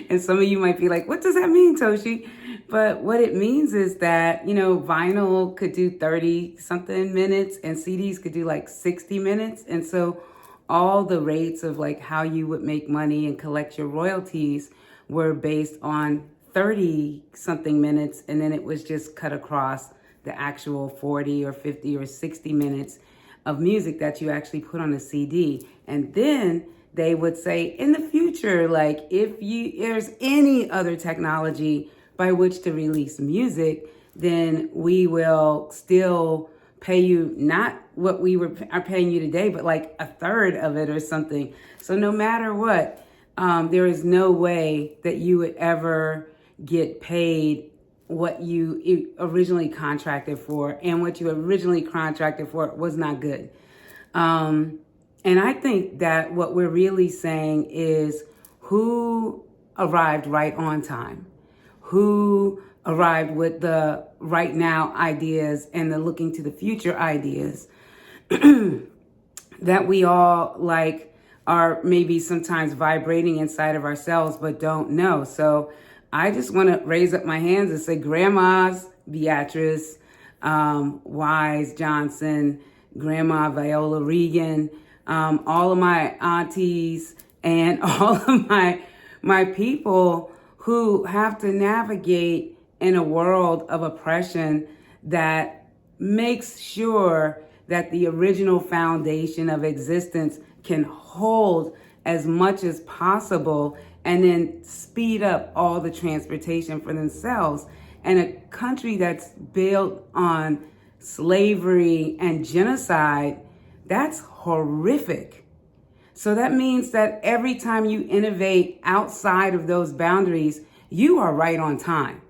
And some of you might be like, what does that mean, Toshi? But what it means is that, vinyl could do 30 something minutes and CDs could do like 60 minutes. And so all the rates of like how you would make money and collect your royalties were based on 30 something minutes. And then it was just cut across the actual 40 or 50 or 60 minutes of music that you actually put on a CD. And then they would say in the future, like if there's any other technology by which to release music, then we will still pay you not what we are paying you today, but like a third of it or something. So no matter what, there is no way that you would ever get paid what you originally contracted for, and what you originally contracted for was not good. And I think that what we're really saying is who arrived right on time, who arrived with the right now ideas and the looking to the future ideas that we all like are maybe sometimes vibrating inside of ourselves but don't know. So I just want to raise up my hands and say grandmas, Beatrice, Wise Johnson, Grandma Viola Reagan, all of my aunties and all of my people who have to navigate in a world of oppression that makes sure that the original foundation of existence can hold as much as possible and then speed up all the transportation for themselves. And a country that's built on slavery and genocide, that's horrific. So that means that every time you innovate outside of those boundaries, you are right on time.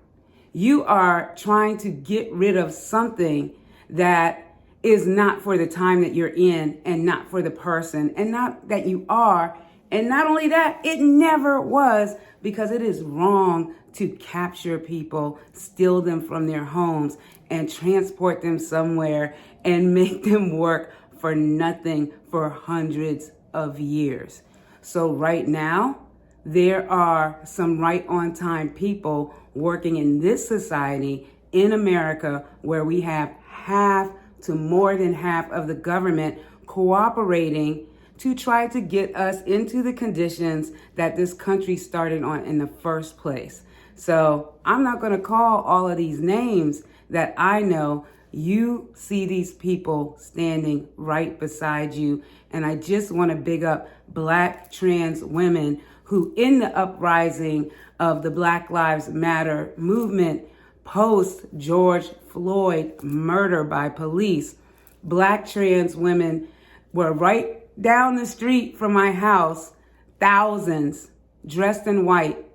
You are trying to get rid of something that is not for the time that you're in and not for the person and not that you are. And not only that, it never was, because it is wrong to capture people, steal them from their homes and transport them somewhere and make them work for nothing for hundreds of years. So right now, there are some right on time people working in this society in America where we have half to more than half of the government cooperating to try to get us into the conditions that this country started on in the first place. So I'm not going to call all of these names that I know. You see these people standing right beside you. And I just want to big up Black trans women who, in the uprising of the Black Lives Matter movement post George Floyd murder by police, Black trans women were right down the street from my house, thousands dressed in white,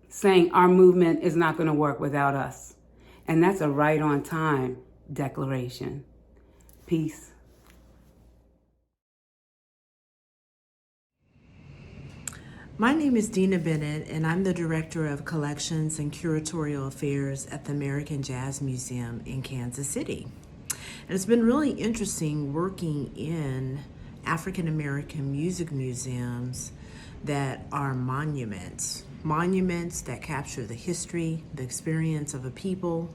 saying our movement is not going to work without us. And that's a right on time declaration. Peace.
My name is Dina Bennett, and I'm the Director of Collections and Curatorial Affairs at the American Jazz Museum in Kansas City. And it's been really interesting working in African American music museums that are monuments that capture the history, the experience of a people,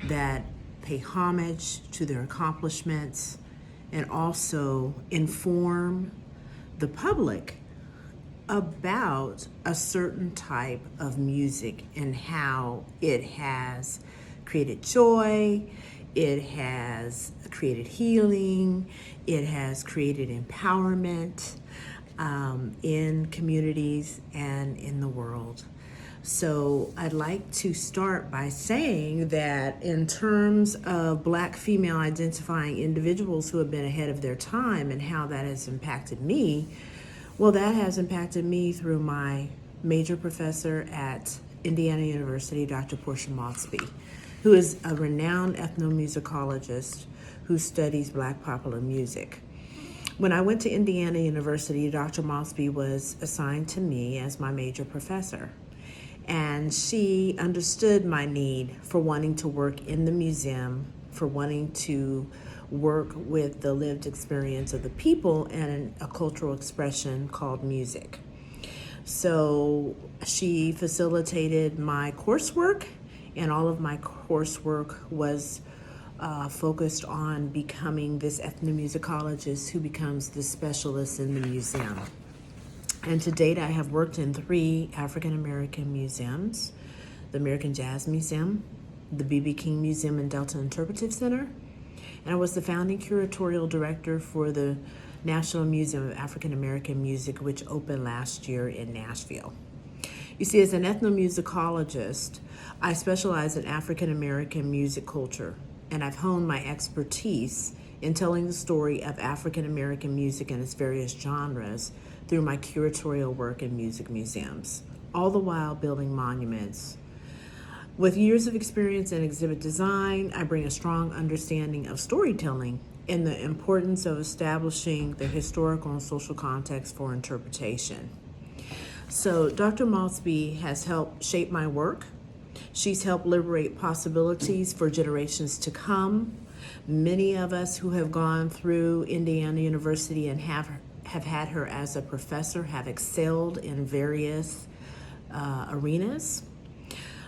that pay homage to their accomplishments, and also inform the public about a certain type of music and how it has created joy, it has created healing, it has created empowerment in communities and in the world. So I'd like to start by saying that in terms of Black female identifying individuals who have been ahead of their time and how that has impacted me, well, that has impacted me through my major professor at Indiana University, Dr. Portia Maltsby, who is a renowned ethnomusicologist who studies Black popular music. When I went to Indiana University, Dr. Maltsby was assigned to me as my major professor. And she understood my need for wanting to work in the museum, for wanting to work with the lived experience of the people and a cultural expression called music. So she facilitated my coursework, and all of my coursework was focused on becoming this ethnomusicologist who becomes the specialist in the museum. And to date, I have worked in 3 African American museums: the American Jazz Museum, the B.B. King Museum and Delta Interpretive Center, and I was the founding curatorial director for the National Museum of African American Music, which opened last year in Nashville. You see, as an ethnomusicologist, I specialize in African American music culture, and I've honed my expertise in telling the story of African American music and its various genres through my curatorial work in music museums, all the while building monuments. With years of experience in exhibit design, I bring a strong understanding of storytelling and the importance of establishing the historical and social context for interpretation. So Dr. Maltsby has helped shape my work. She's helped liberate possibilities for generations to come. Many of us who have gone through Indiana University and have had her as a professor have excelled in various arenas.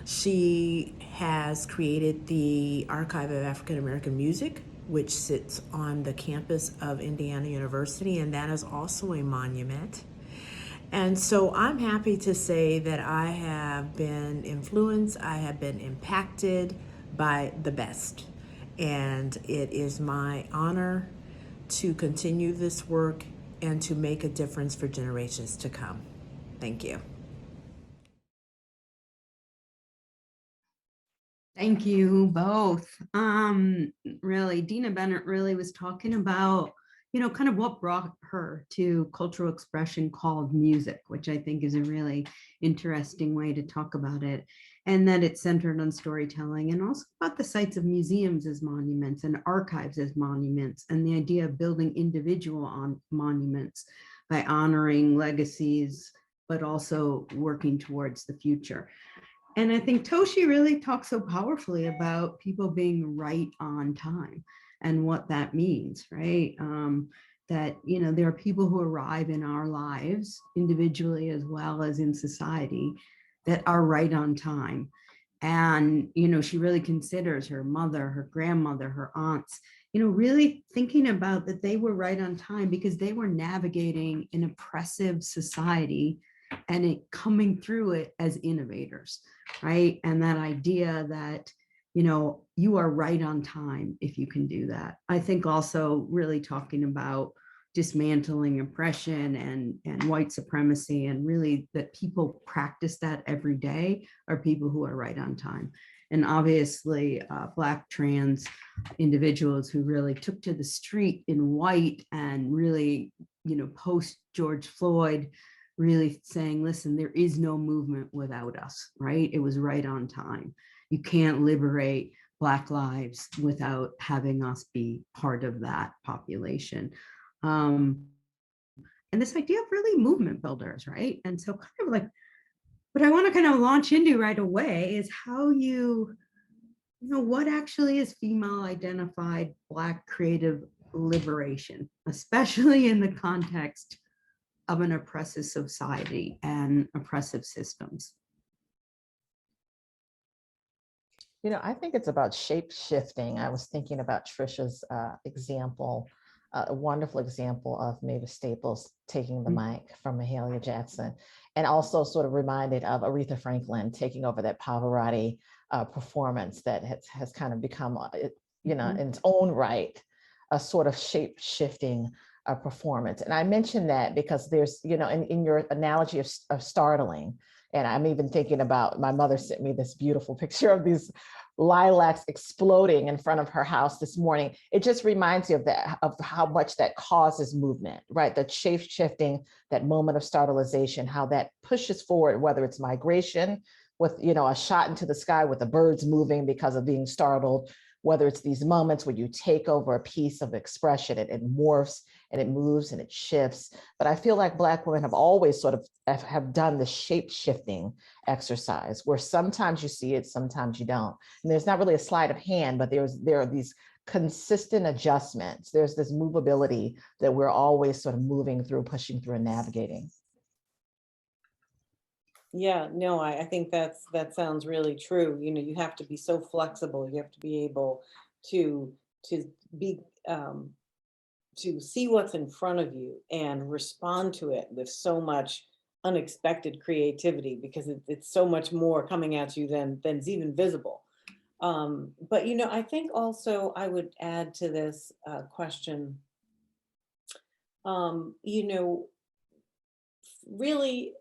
She has created the Archive of African American Music, which sits on the campus of Indiana University, and that is also a monument. And so I'm happy to say that I have been influenced, I have been impacted by the best. And it is my honor to continue this work and to make a difference for generations to come. Thank you.
Thank you both. Really, Dina Bennett really was talking about, kind of what brought her to cultural expression called music, which I think is a really interesting way to talk about it. And that it's centered on storytelling, and also about the sites of museums as monuments and archives as monuments, and the idea of building individual monuments by honoring legacies, but also working towards the future. And I think Toshi really talks so powerfully about people being right on time and what that means, right? That, there are people who arrive in our lives individually as well as in society that are right on time. And, she really considers her mother, her grandmother, her aunts, really thinking about that they were right on time because they were navigating an oppressive society and it coming through it as innovators, right? And that idea that, you are right on time if you can do that. I think also really talking about dismantling oppression and white supremacy, and really that people practice that every day are people who are right on time. And obviously Black trans individuals who really took to the street in white and really, post George Floyd, really saying, listen, there is no movement without us, right? It was right on time. You can't liberate Black lives without having us be part of that population. And this idea of really movement builders, right? And so kind of like what I want to kind of launch into right away is how what actually is female identified Black creative liberation, especially in the context of an oppressive society and oppressive systems.
I think it's about shape shifting. I was thinking about Tricia's example, a wonderful example of Mavis Staples taking the mic from Mahalia Jackson, and also sort of reminded of Aretha Franklin taking over that Pavarotti performance that has kind of become, in its own right, a sort of shape shifting performance. And I mentioned that because there's, in your analogy of startling, And I'm even thinking about, my mother sent me this beautiful picture of these lilacs exploding in front of her house this morning. It just reminds you of that, of how much that causes movement, right? The shape shifting, that moment of startleization, how that pushes forward, whether it's migration with, you know, a shot into the sky with the birds moving because of being startled, whether it's these moments where you take over a piece of expression, it morphs and it moves and it shifts. But I feel like Black women have always sort of have done the shape shifting exercise, where sometimes you see it, sometimes you don't. And there's not really a sleight of hand, but there are these consistent adjustments. There's this movability that we're always sort of moving through, pushing through, and navigating.
Yeah, no, I think that sounds really true. You know, you have to be so flexible. You have to be able to be to see what's in front of you and respond to it with so much unexpected creativity, because it's so much more coming at you than's even visible. But you know, I think also I would add to this question, you know, really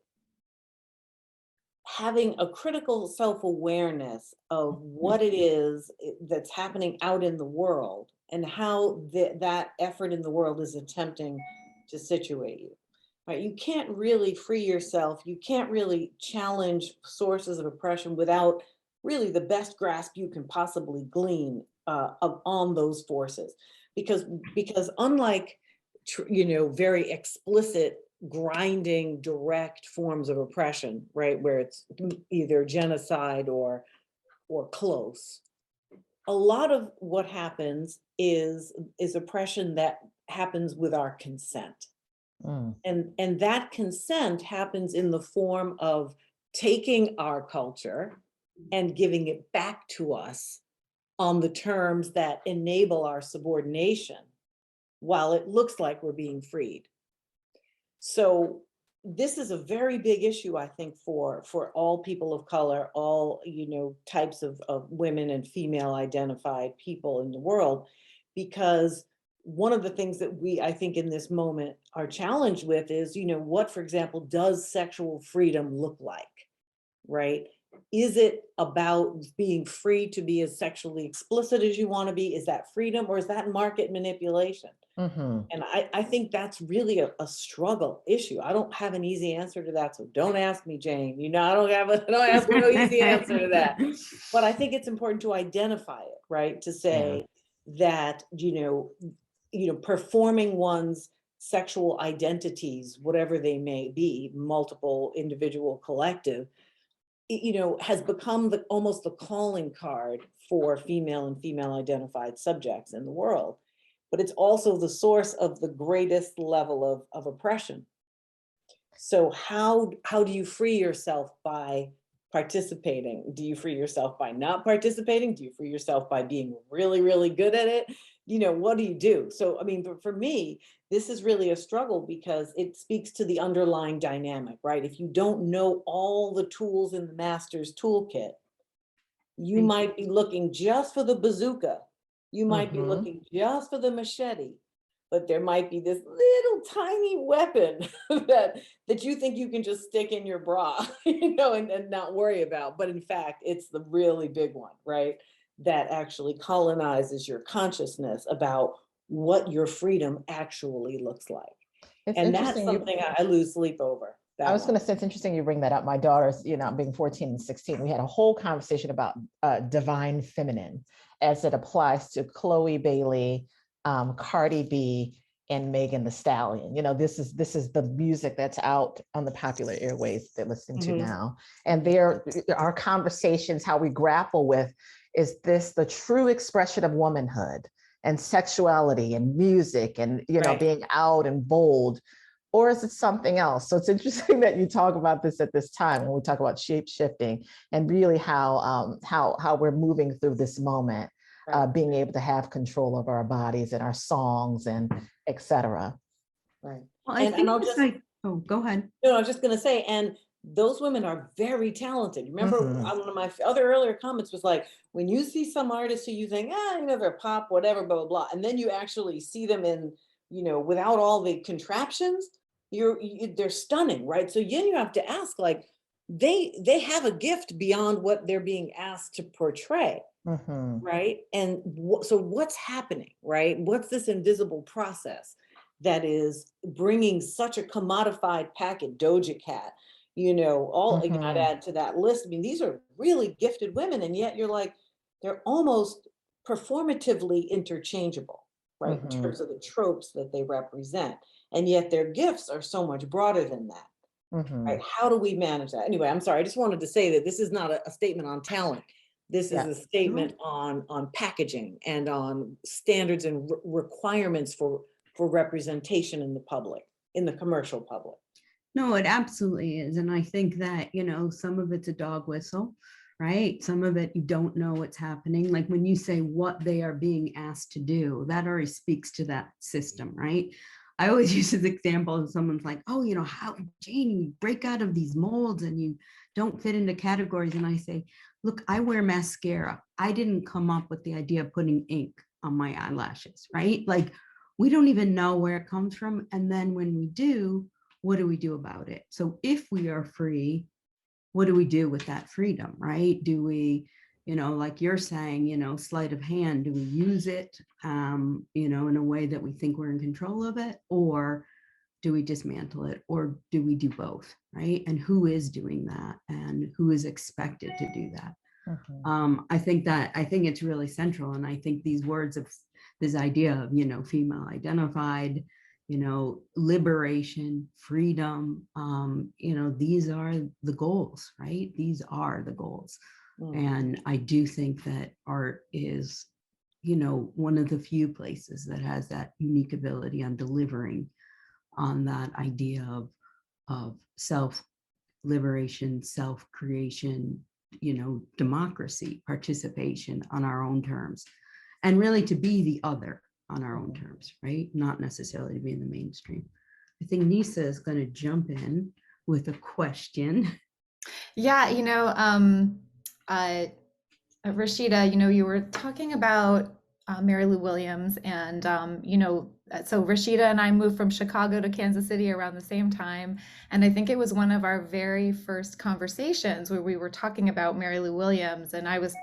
having a critical self-awareness of what it is that's happening out in the world and how that effort in the world is attempting to situate you, right? You can't really free yourself. You can't really challenge sources of oppression without really the best grasp you can possibly glean on those forces. Because unlike, you know, very explicit grinding direct forms of oppression, right, where it's either genocide or close, a lot of what happens is oppression that happens with our consent. And that consent happens in the form of taking our culture and giving it back to us on the terms that enable our subordination while it looks like we're being freed. So this is a very big issue, I think, for all people of color, all, you know, types of women and female identified people in the world, because one of the things that we, I think, in this moment are challenged with is, you know, what, for example, does sexual freedom look like, right? Is it about being free to be as sexually explicit as you want to be? Is that freedom, or is that market manipulation? And I think that's really a struggle issue. I don't have an easy answer to that, so don't ask me, Jane. You know, don't ask me no easy answer to that. But I think it's important to identify it, right? To say that, you know, performing one's sexual identities, whatever they may be, multiple, individual, collective, you know, has become almost the calling card for female and female identified subjects in the world. But it's also the source of the greatest level of oppression. So how do you free yourself by participating? Do you free yourself by not participating? Do you free yourself by being really, really good at it? You know, what do you do? So, I mean, for me, this is really a struggle because it speaks to the underlying dynamic, right? If you don't know all the tools in the master's toolkit, you might be looking just for the bazooka. You might be looking just for the machete, but there might be this little tiny weapon that you think you can just stick in your bra, you know, and not worry about. But in fact, it's the really big one, right? That actually colonizes your consciousness about what your freedom actually looks like. And that's something I lose sleep over.
I was going to say, it's interesting you bring that up. My daughters, you know, being 14 and 16, we had a whole conversation about divine feminine as it applies to Chloe Bailey, Cardi B, and Megan Thee Stallion. You know, this is the music that's out on the popular airwaves they're listening to now. And our conversations, how we grapple with, is this the true expression of womanhood and sexuality and music and, you know, being out and bold? Or is it something else? So it's interesting that you talk about this at this time when we talk about shape shifting and really how we're moving through this moment, being able to have control of our bodies and our songs and et cetera.
Right.
Well, and I'll just go ahead.
No, I was just going to say, and those women are very talented. Remember, one of my other earlier comments was like, when you see some artists who you think, you know, they're pop, whatever, blah, blah, blah, and then you actually see them in, you know, without all the contraptions, they're stunning, right? So then you have to ask, like, they have a gift beyond what they're being asked to portray. Right. And so what's happening, right? What's this invisible process that is bringing such a commodified packet, Doja Cat, you know, all again, I'd add to that list. I mean, these are really gifted women, and yet you're like, they're almost performatively interchangeable, right? In terms of the tropes that they represent. And yet their gifts are so much broader than that. Right? How do we manage that? Anyway, I'm sorry. I just wanted to say that this is not a statement on talent. This is a statement on packaging and on standards and requirements for representation in the public, in the commercial public.
No, it absolutely is. And I think that, you know, some of it's a dog whistle, right? Some of it, you don't know what's happening. Like when you say what they are being asked to do, that already speaks to that system, right? I always use this example of someone's like, oh, you know, how, Jane, you break out of these molds and you don't fit into categories. And I say, look, I wear mascara. I didn't come up with the idea of putting ink on my eyelashes, right? Like, we don't even know where it comes from. And then when we do, what do we do about it? So if we are free, what do we do with that freedom, right? Do we, you know, like you're saying, you know, sleight of hand, do we use it, you know, in a way that we think we're in control of it? Or do we dismantle it? Or do we do both, right? And who is doing that? And who is expected to do that? I think it's really central. And I think these words of this idea of, you know, female identified, you know, liberation, freedom, you know, these are the goals, right? These are the goals. And I do think that art is, you know, one of the few places that has that unique ability on delivering on that idea of self-liberation, self-creation, you know, democracy, participation on our own terms, and really to be the other on our own terms, right? Not necessarily to be in the mainstream. I think Neysa is going to jump in with a question.
Yeah, you know, Rashida, you know, you were talking about Marylou Williams, and you know, so Rashida and I moved from Chicago to Kansas City around the same time, and I think it was one of our very first conversations where we were talking about Marylou Williams, and I was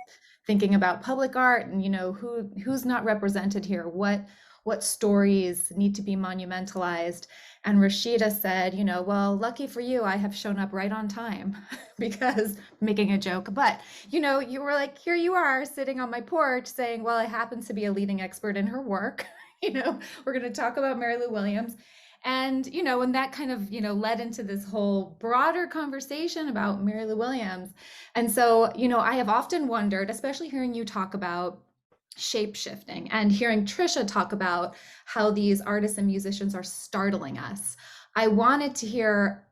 thinking about public art and, you know, who's not represented here, what stories need to be monumentalized. And Rashida said, you know, well, lucky for you, I have shown up right on time because making a joke, but, you know, you were like, here you are sitting on my porch saying, well, I happen to be a leading expert in her work. You know, we're going to talk about Marylou Williams. And, you know, and that kind of, you know, led into this whole broader conversation about Marylou Williams. And so, you know, I have often wondered, especially hearing you talk about shape-shifting and hearing Tricia talk about how these artists and musicians are startling us. I wanted to hear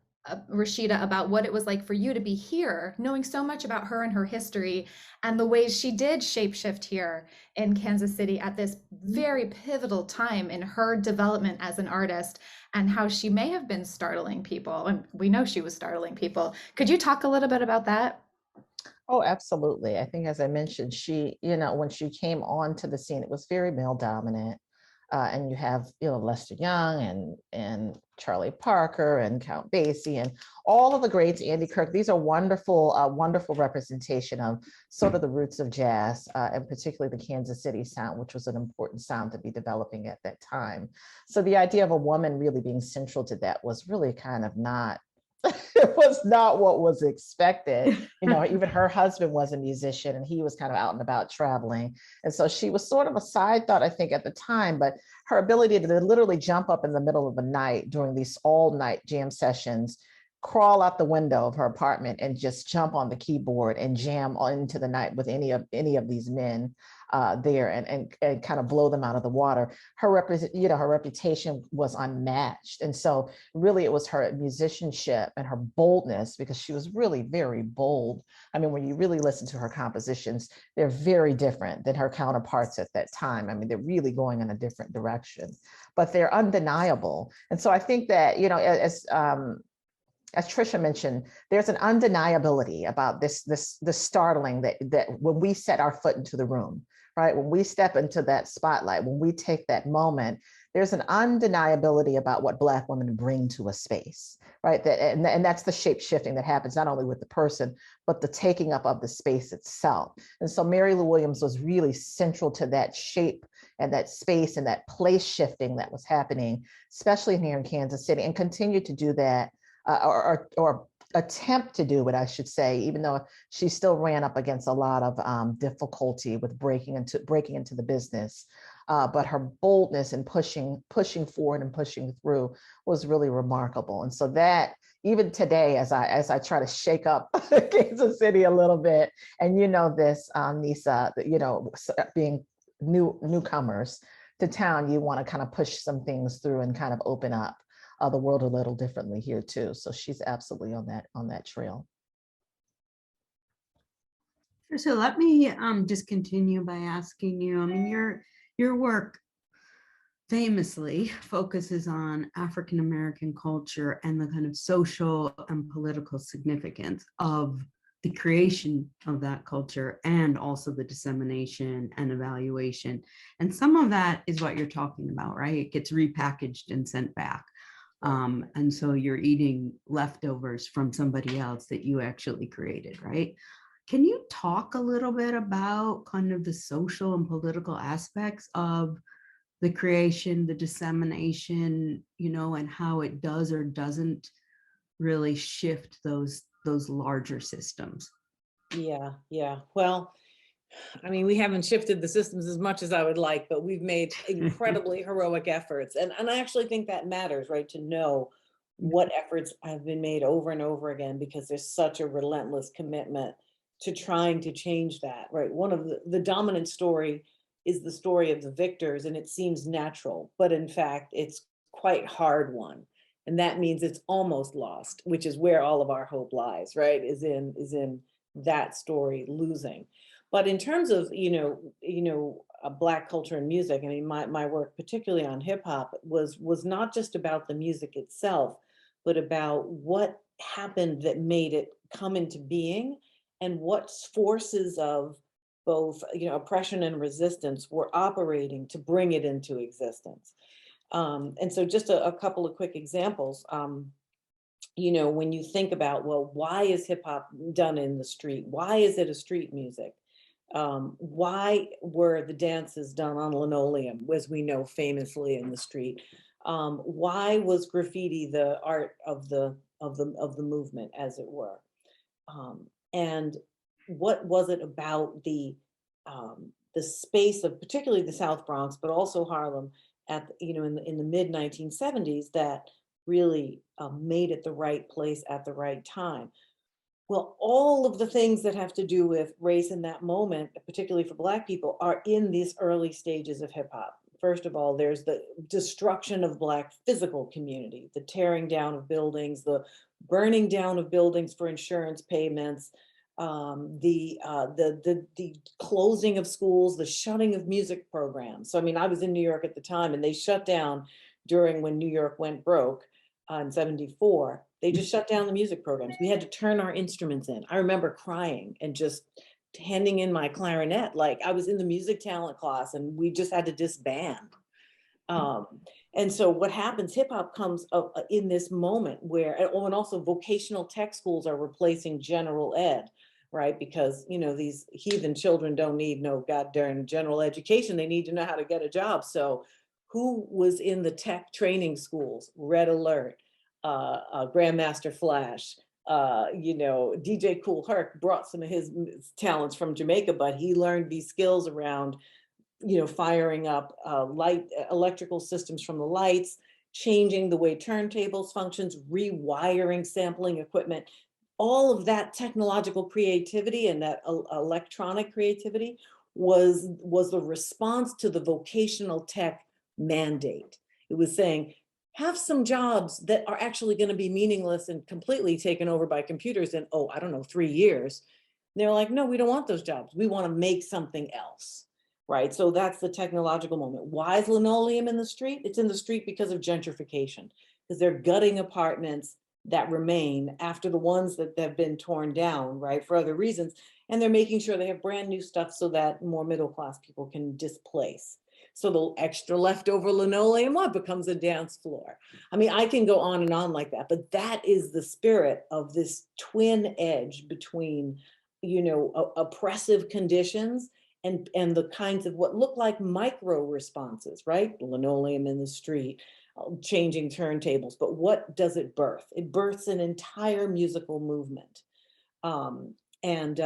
Rashida about what it was like for you to be here, knowing so much about her and her history and the ways she did shapeshift here in Kansas City at this very pivotal time in her development as an artist, and how she may have been startling people. And we know she was startling people. Could you talk a little bit about that?
Oh, absolutely. I think, as I mentioned, she, you know, when she came onto the scene, it was very male dominant. And you have, you know, Lester Young and Charlie Parker and Count Basie and all of the greats, Andy Kirk. These are wonderful, wonderful representation of sort of the roots of jazz, and particularly the Kansas City sound, which was an important sound to be developing at that time. So the idea of a woman really being central to that was really kind of not, it was not what was expected. You know, even her husband was a musician and he was kind of out and about traveling. And so she was sort of a side thought, I think, at the time, but her ability to literally jump up in the middle of the night during these all night jam sessions, crawl out the window of her apartment and just jump on the keyboard and jam into the night with any of these men there and kind of blow them out of the water. Her reputation was unmatched. And so really it was her musicianship and her boldness, because she was really very bold. I mean, when you really listen to her compositions, they're very different than her counterparts at that time. I mean, they're really going in a different direction, but they're undeniable. And so I think that, you know, as Tricia mentioned, there's an undeniability about this startling that when we set our foot into the room, right? When we step into that spotlight, when we take that moment, there's an undeniability about what Black women bring to a space, right? And that's the shape shifting that happens not only with the person, but the taking up of the space itself. And so Marylou Williams was really central to that shape and that space and that place shifting that was happening, especially here in Kansas City, and continued to do that or attempt to do it, I should say, even though she still ran up against a lot of difficulty with breaking into the business. But her boldness and pushing forward and pushing through was really remarkable. And so that even today, as I try to shake up Kansas City a little bit, and this, Neysa, being newcomers to town, you want to kind of push some things through and kind of open up the world a little differently here too. So she's absolutely on that trail.
So let me just continue by asking you, I mean, your work famously focuses on African-American culture and the kind of social and political significance of the creation of that culture and also the dissemination and evaluation. And some of that is what you're talking about, right? It gets repackaged and sent back. And so you're eating leftovers from somebody else that you actually created, right? Can you talk a little bit about kind of the social and political aspects of the creation, the dissemination, and how it does or doesn't really shift those larger systems?
Yeah. Well, I mean, we haven't shifted the systems as much as I would like, but we've made incredibly heroic efforts. And I actually think that matters, right? To know what efforts have been made over and over again, because there's such a relentless commitment to trying to change that, right? One of the dominant story is the story of the victors, and it seems natural, but in fact, it's quite hard one. And that means it's almost lost, which is where all of our hope lies, right? Is in that story losing. But in terms of, Black culture and music, I mean, my work, particularly on hip hop, was not just about the music itself, but about what happened that made it come into being and what forces of both, oppression and resistance were operating to bring it into existence. And so just a couple of quick examples. When you think about, well, why is hip hop done in the street? Why is it a street music? Why were the dances done on linoleum, as we know famously in the street? Why was graffiti the art of the movement, as it were? And what was it about the space of particularly the South Bronx, but also Harlem in the mid 1970s that really made it the right place at the right time? Well, all of the things that have to do with race in that moment, particularly for Black people, are in these early stages of hip hop. First of all, there's the destruction of Black physical community, the tearing down of buildings, the burning down of buildings for insurance payments, the closing of schools, the shutting of music programs. So, I mean, I was in New York at the time, and they shut down when New York went broke in '74. They just shut down the music programs. We had to turn our instruments in. I remember crying and just handing in my clarinet, like I was in the music talent class, and we just had to disband. And so what happens, hip hop comes up in this moment where, and also vocational tech schools are replacing general ed, right? Because, these heathen children don't need no goddamn general education. They need to know how to get a job. So who was in the tech training schools? Red Alert, Grandmaster Flash, DJ Kool Herc brought some of his talents from Jamaica, but he learned these skills around, firing up electrical systems from the lights, changing the way turntables functions, rewiring sampling equipment. All of that technological creativity and that electronic creativity was the response to the vocational tech mandate. It was saying, have some jobs that are actually going to be meaningless and completely taken over by computers in, 3 years. And they're like, no, we don't want those jobs. We want to make something else, right? So that's the technological moment. Why is linoleum in the street? It's in the street because of gentrification, because they're gutting apartments that remain after the ones that have been torn down, right, for other reasons. And they're making sure they have brand new stuff so that more middle-class people can displace. So the extra leftover linoleum, what becomes a dance floor? I mean, I can go on and on like that, but that is the spirit of this twin edge between, oppressive conditions and the kinds of what look like micro responses, right? Linoleum in the street, changing turntables, but what does it birth? It births an entire musical movement. And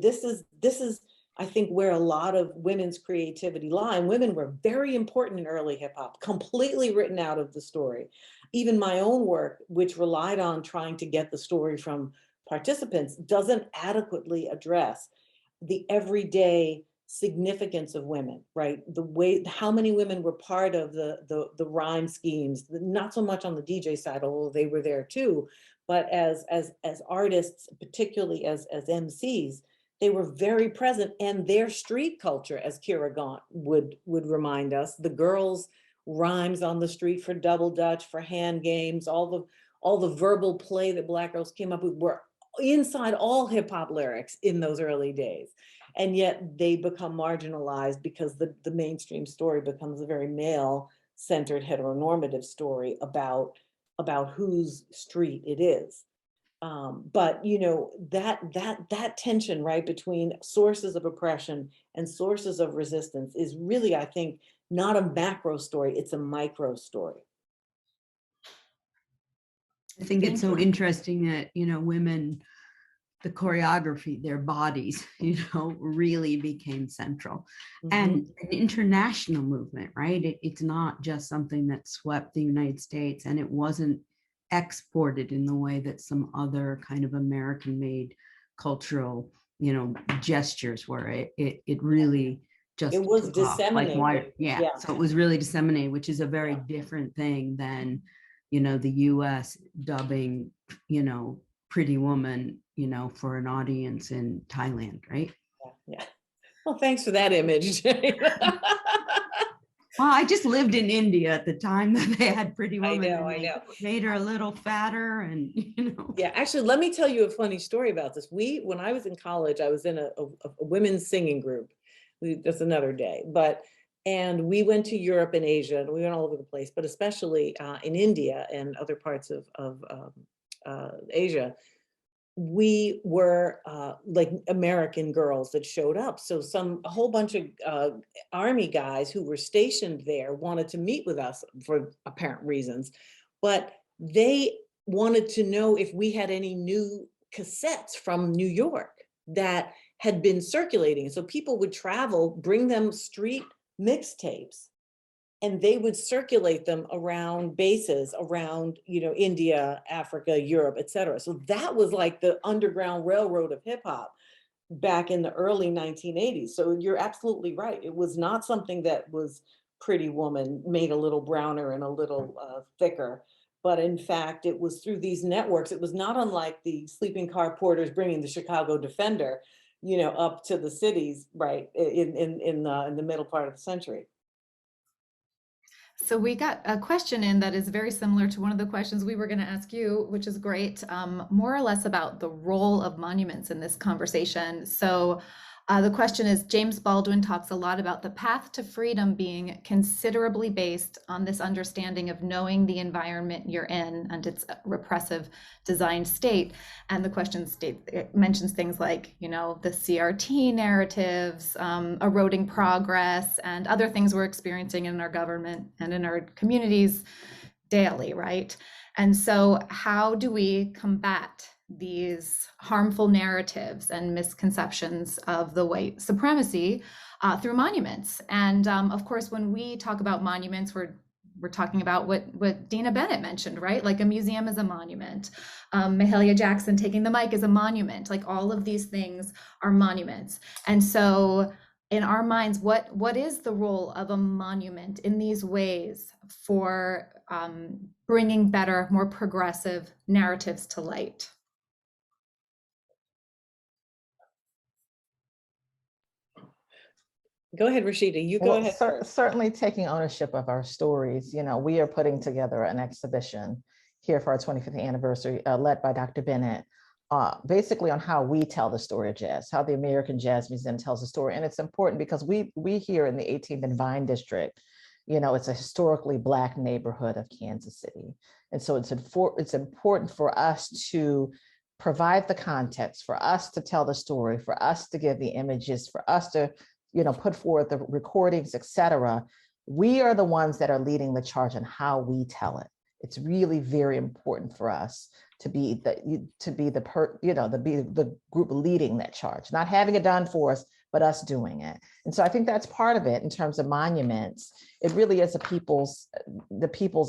this is, I think, where a lot of women's creativity lie. And women were very important in early hip hop, completely written out of the story. Even my own work, which relied on trying to get the story from participants, doesn't adequately address the everyday significance of women, right? The way, how many women were part of the rhyme schemes, not so much on the DJ side, although they were there too, but as artists, particularly as MCs, they were very present. And their street culture, as Kira Gaunt would remind us, the girls' rhymes on the street for double dutch, for hand games, all the verbal play that Black girls came up with were inside all hip hop lyrics in those early days. And yet they become marginalized because the mainstream story becomes a very male-centered heteronormative story about whose street it is. But that tension, right, between sources of oppression and sources of resistance is really, I think, not a macro story, it's a micro story.
I think it's so interesting that, women, the choreography, their bodies, really became central. And an international movement, right? It's not just something that swept the United States, and it wasn't exported in the way that some other kind of American-made cultural, gestures were. It really just,
it was disseminated.
So it was really disseminated, which is a very different thing than, the US dubbing, Pretty Woman, for an audience in Thailand, right?
Yeah. Well, thanks for that image.
Well, I just lived in India at the time that they had Pretty Woman.
I know.
Made her a little fatter and,
Yeah, actually, let me tell you a funny story about this. When I was in college, I was in a women's singing group. That's another day. And we went to Europe and Asia, and we went all over the place, but especially in India and other parts of Asia. We were like American girls that showed up. So a whole bunch of army guys who were stationed there wanted to meet with us for apparent reasons, but they wanted to know if we had any new cassettes from New York that had been circulating. So people would travel, bring them street mixtapes, and they would circulate them around bases around, India, Africa, Europe, et cetera. So that was like the Underground Railroad of hip hop back in the early 1980s. So you're absolutely right. It was not something that was Pretty Woman made a little browner and a little thicker. But in fact, it was through these networks. It was not unlike the sleeping car porters bringing the Chicago Defender, up to the cities, right, in the middle part of the century.
So we got a question in that is very similar to one of the questions we were going to ask you, which is great, more or less about the role of monuments in this conversation. So the question is, James Baldwin talks a lot about the path to freedom being considerably based on this understanding of knowing the environment you're in and its repressive designed state. And the question it mentions things like, the CRT narratives, eroding progress, and other things we're experiencing in our government and in our communities daily, right? And so how do we combat these harmful narratives and misconceptions of the white supremacy through monuments? And of course, when we talk about monuments, we're talking about what Dina Bennett mentioned, right? Like a museum is a monument. Mahalia Jackson taking the mic is a monument. Like all of these things are monuments. And so in our minds, what is the role of a monument in these ways for bringing better, more progressive narratives to light?
Go ahead, Rashida. You go ahead.
Certainly taking ownership of our stories. We are putting together an exhibition here for our 25th anniversary, led by Dr. Bennett, basically on how we tell the story of jazz, how the American Jazz Museum tells the story. And it's important because we here in the 18th and Vine District, it's a historically Black neighborhood of Kansas City. And so it's important for us to provide the context, for us to tell the story, for us to give the images, for us to, put forward the recordings, et cetera. We are the ones that are leading the charge on how we tell it. It's really very important for us to be the group leading that charge, not having it done for us, but us doing it. And so I think that's part of it in terms of monuments. It really is the people's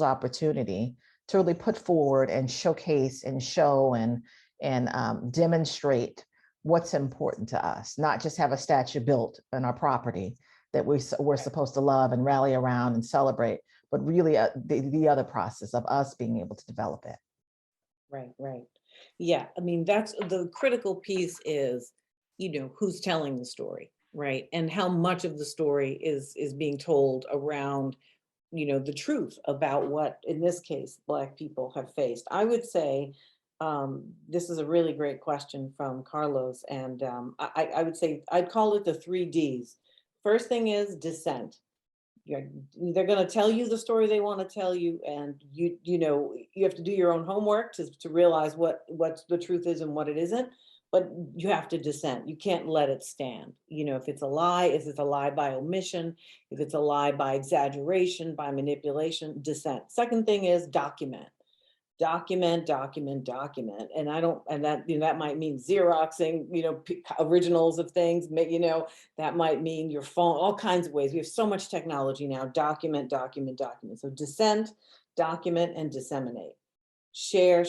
opportunity to really put forward and showcase and show and demonstrate what's important to us, not just have a statue built on our property that we're supposed to love and rally around and celebrate, but really the other process of us being able to develop it.
Right. Yeah, I mean, that's the critical piece is, who's telling the story, right? And how much of the story is being told around, the truth about what, in this case, Black people have faced. I would say, this is a really great question from Carlos. And I would say, I'd call it the 3 Ds. First thing is dissent. They're going to tell you the story they want to tell you, and you have to do your own homework to realize what the truth is and what it isn't, but you have to dissent. You can't let it stand. If it's a lie by omission, if it's a lie by exaggeration, by manipulation, dissent. Second thing is document. Document. And that might mean Xeroxing, originals of things, that might mean your phone, all kinds of ways. We have so much technology now. Document. So dissent, document, and disseminate. Share.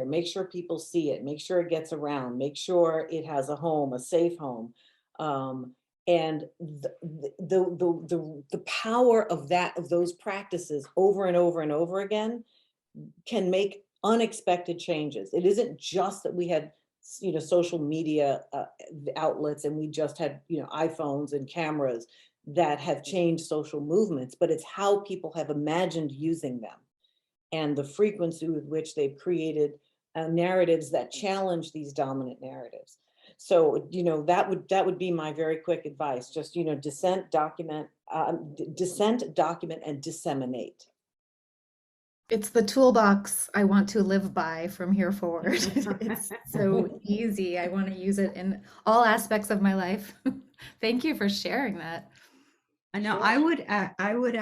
Make sure people see it. Make sure it gets around. Make sure it has a home, a safe home. And the power of those practices over and over and over again can make unexpected changes. It isn't just that we had, social media outlets and we just had, iPhones and cameras that have changed social movements, but it's how people have imagined using them and the frequency with which they've created narratives that challenge these dominant narratives. So, that would be my very quick advice. Just, dissent, document, and disseminate.
It's the toolbox I want to live by from here forward. It's so easy. I want to use it in all aspects of my life. Thank you for sharing that.
I know.
Sure.
I would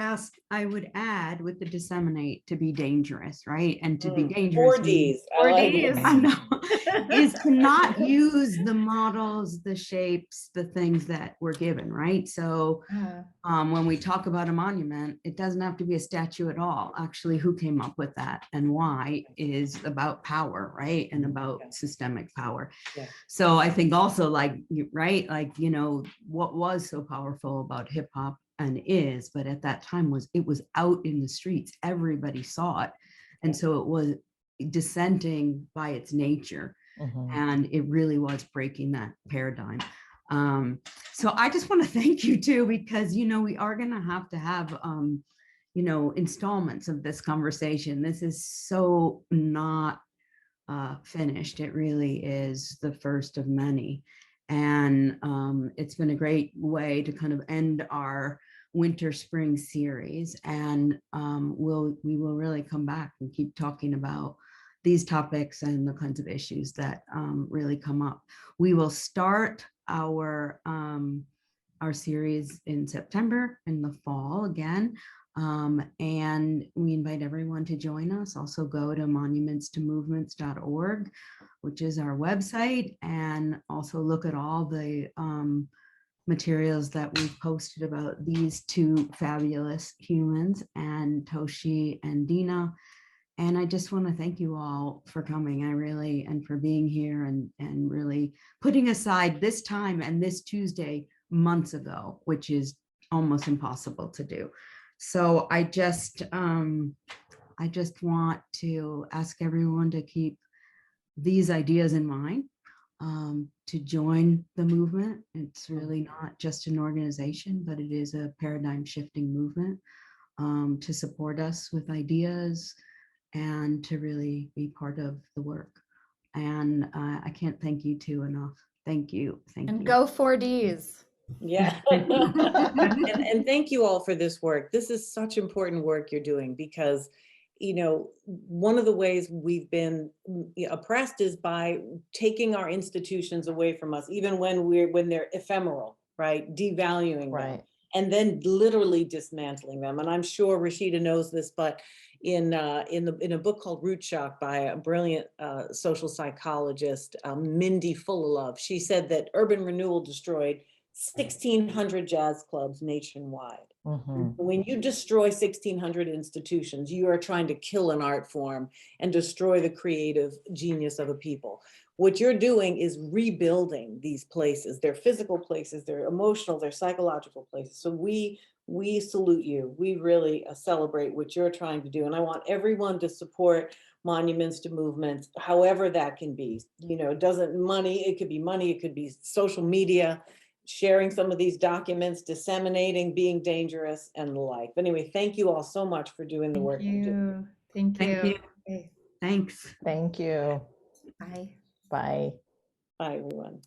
add with the disseminate to be dangerous, right? And to be dangerous.
4 Ds.
I know. Is to not use the models, the shapes, the things that we're given, right? So when we talk about a monument, it doesn't have to be a statue at all. Actually, who came up with that and why is about power, right? And about systemic power.
Yeah.
So I think also what was so powerful about hip hop and is, but at that time it was out in the streets. Everybody saw it. And so it was dissenting by its nature. Mm-hmm. And it really was breaking that paradigm. So I just want to thank you too, because, we are going to have, installments of this conversation. This is so not finished. It really is the first of many. And it's been a great way to kind of end our winter spring series. And we will really come back and keep talking about these topics and the kinds of issues that really come up. We will start our series in September, in the fall again. And we invite everyone to join us. Also go to monumentstomovements.org, which is our website, and also look at all the materials that we've posted about these two fabulous humans, and Toshi and Dina. And I just want to thank you all for coming. And for being here and really putting aside this time and this Tuesday months ago, which is almost impossible to do. So I just want to ask everyone to keep these ideas in mind, to join the movement. It's really not just an organization, but it is a paradigm shifting movement, to support us with ideas and to really be part of the work. And I can't thank you two enough. Thank you. Thank
And
you.
go 4Ds.
Yeah. And thank you all for this work. This is such important work you're doing because, you know, one of the ways we've been oppressed is by taking our institutions away from us, even when they're ephemeral, right? Devaluing them.
Right.
And then literally dismantling them. And I'm sure Rashida knows this, but in a book called Root Shock by a brilliant social psychologist, Mindy Fullilove, she said that urban renewal destroyed 1,600 jazz clubs nationwide.
Mhm.
When you destroy 1,600 institutions, you are trying to kill an art form and destroy the creative genius of a people. What you're doing is rebuilding these places. They're physical places, they're emotional, they're psychological places. So we salute you. We really celebrate what you're trying to do. And I want everyone to support monuments to movements, however that can be. You know, it could be money, it could be social media, sharing some of these documents, disseminating, being dangerous, and the like. But anyway, thank you all so much for doing the work.
Thank you. Thank
Thank
you.
you.
Okay.
Thanks.
Thank you.
Bye.
Bye.
Bye, everyone.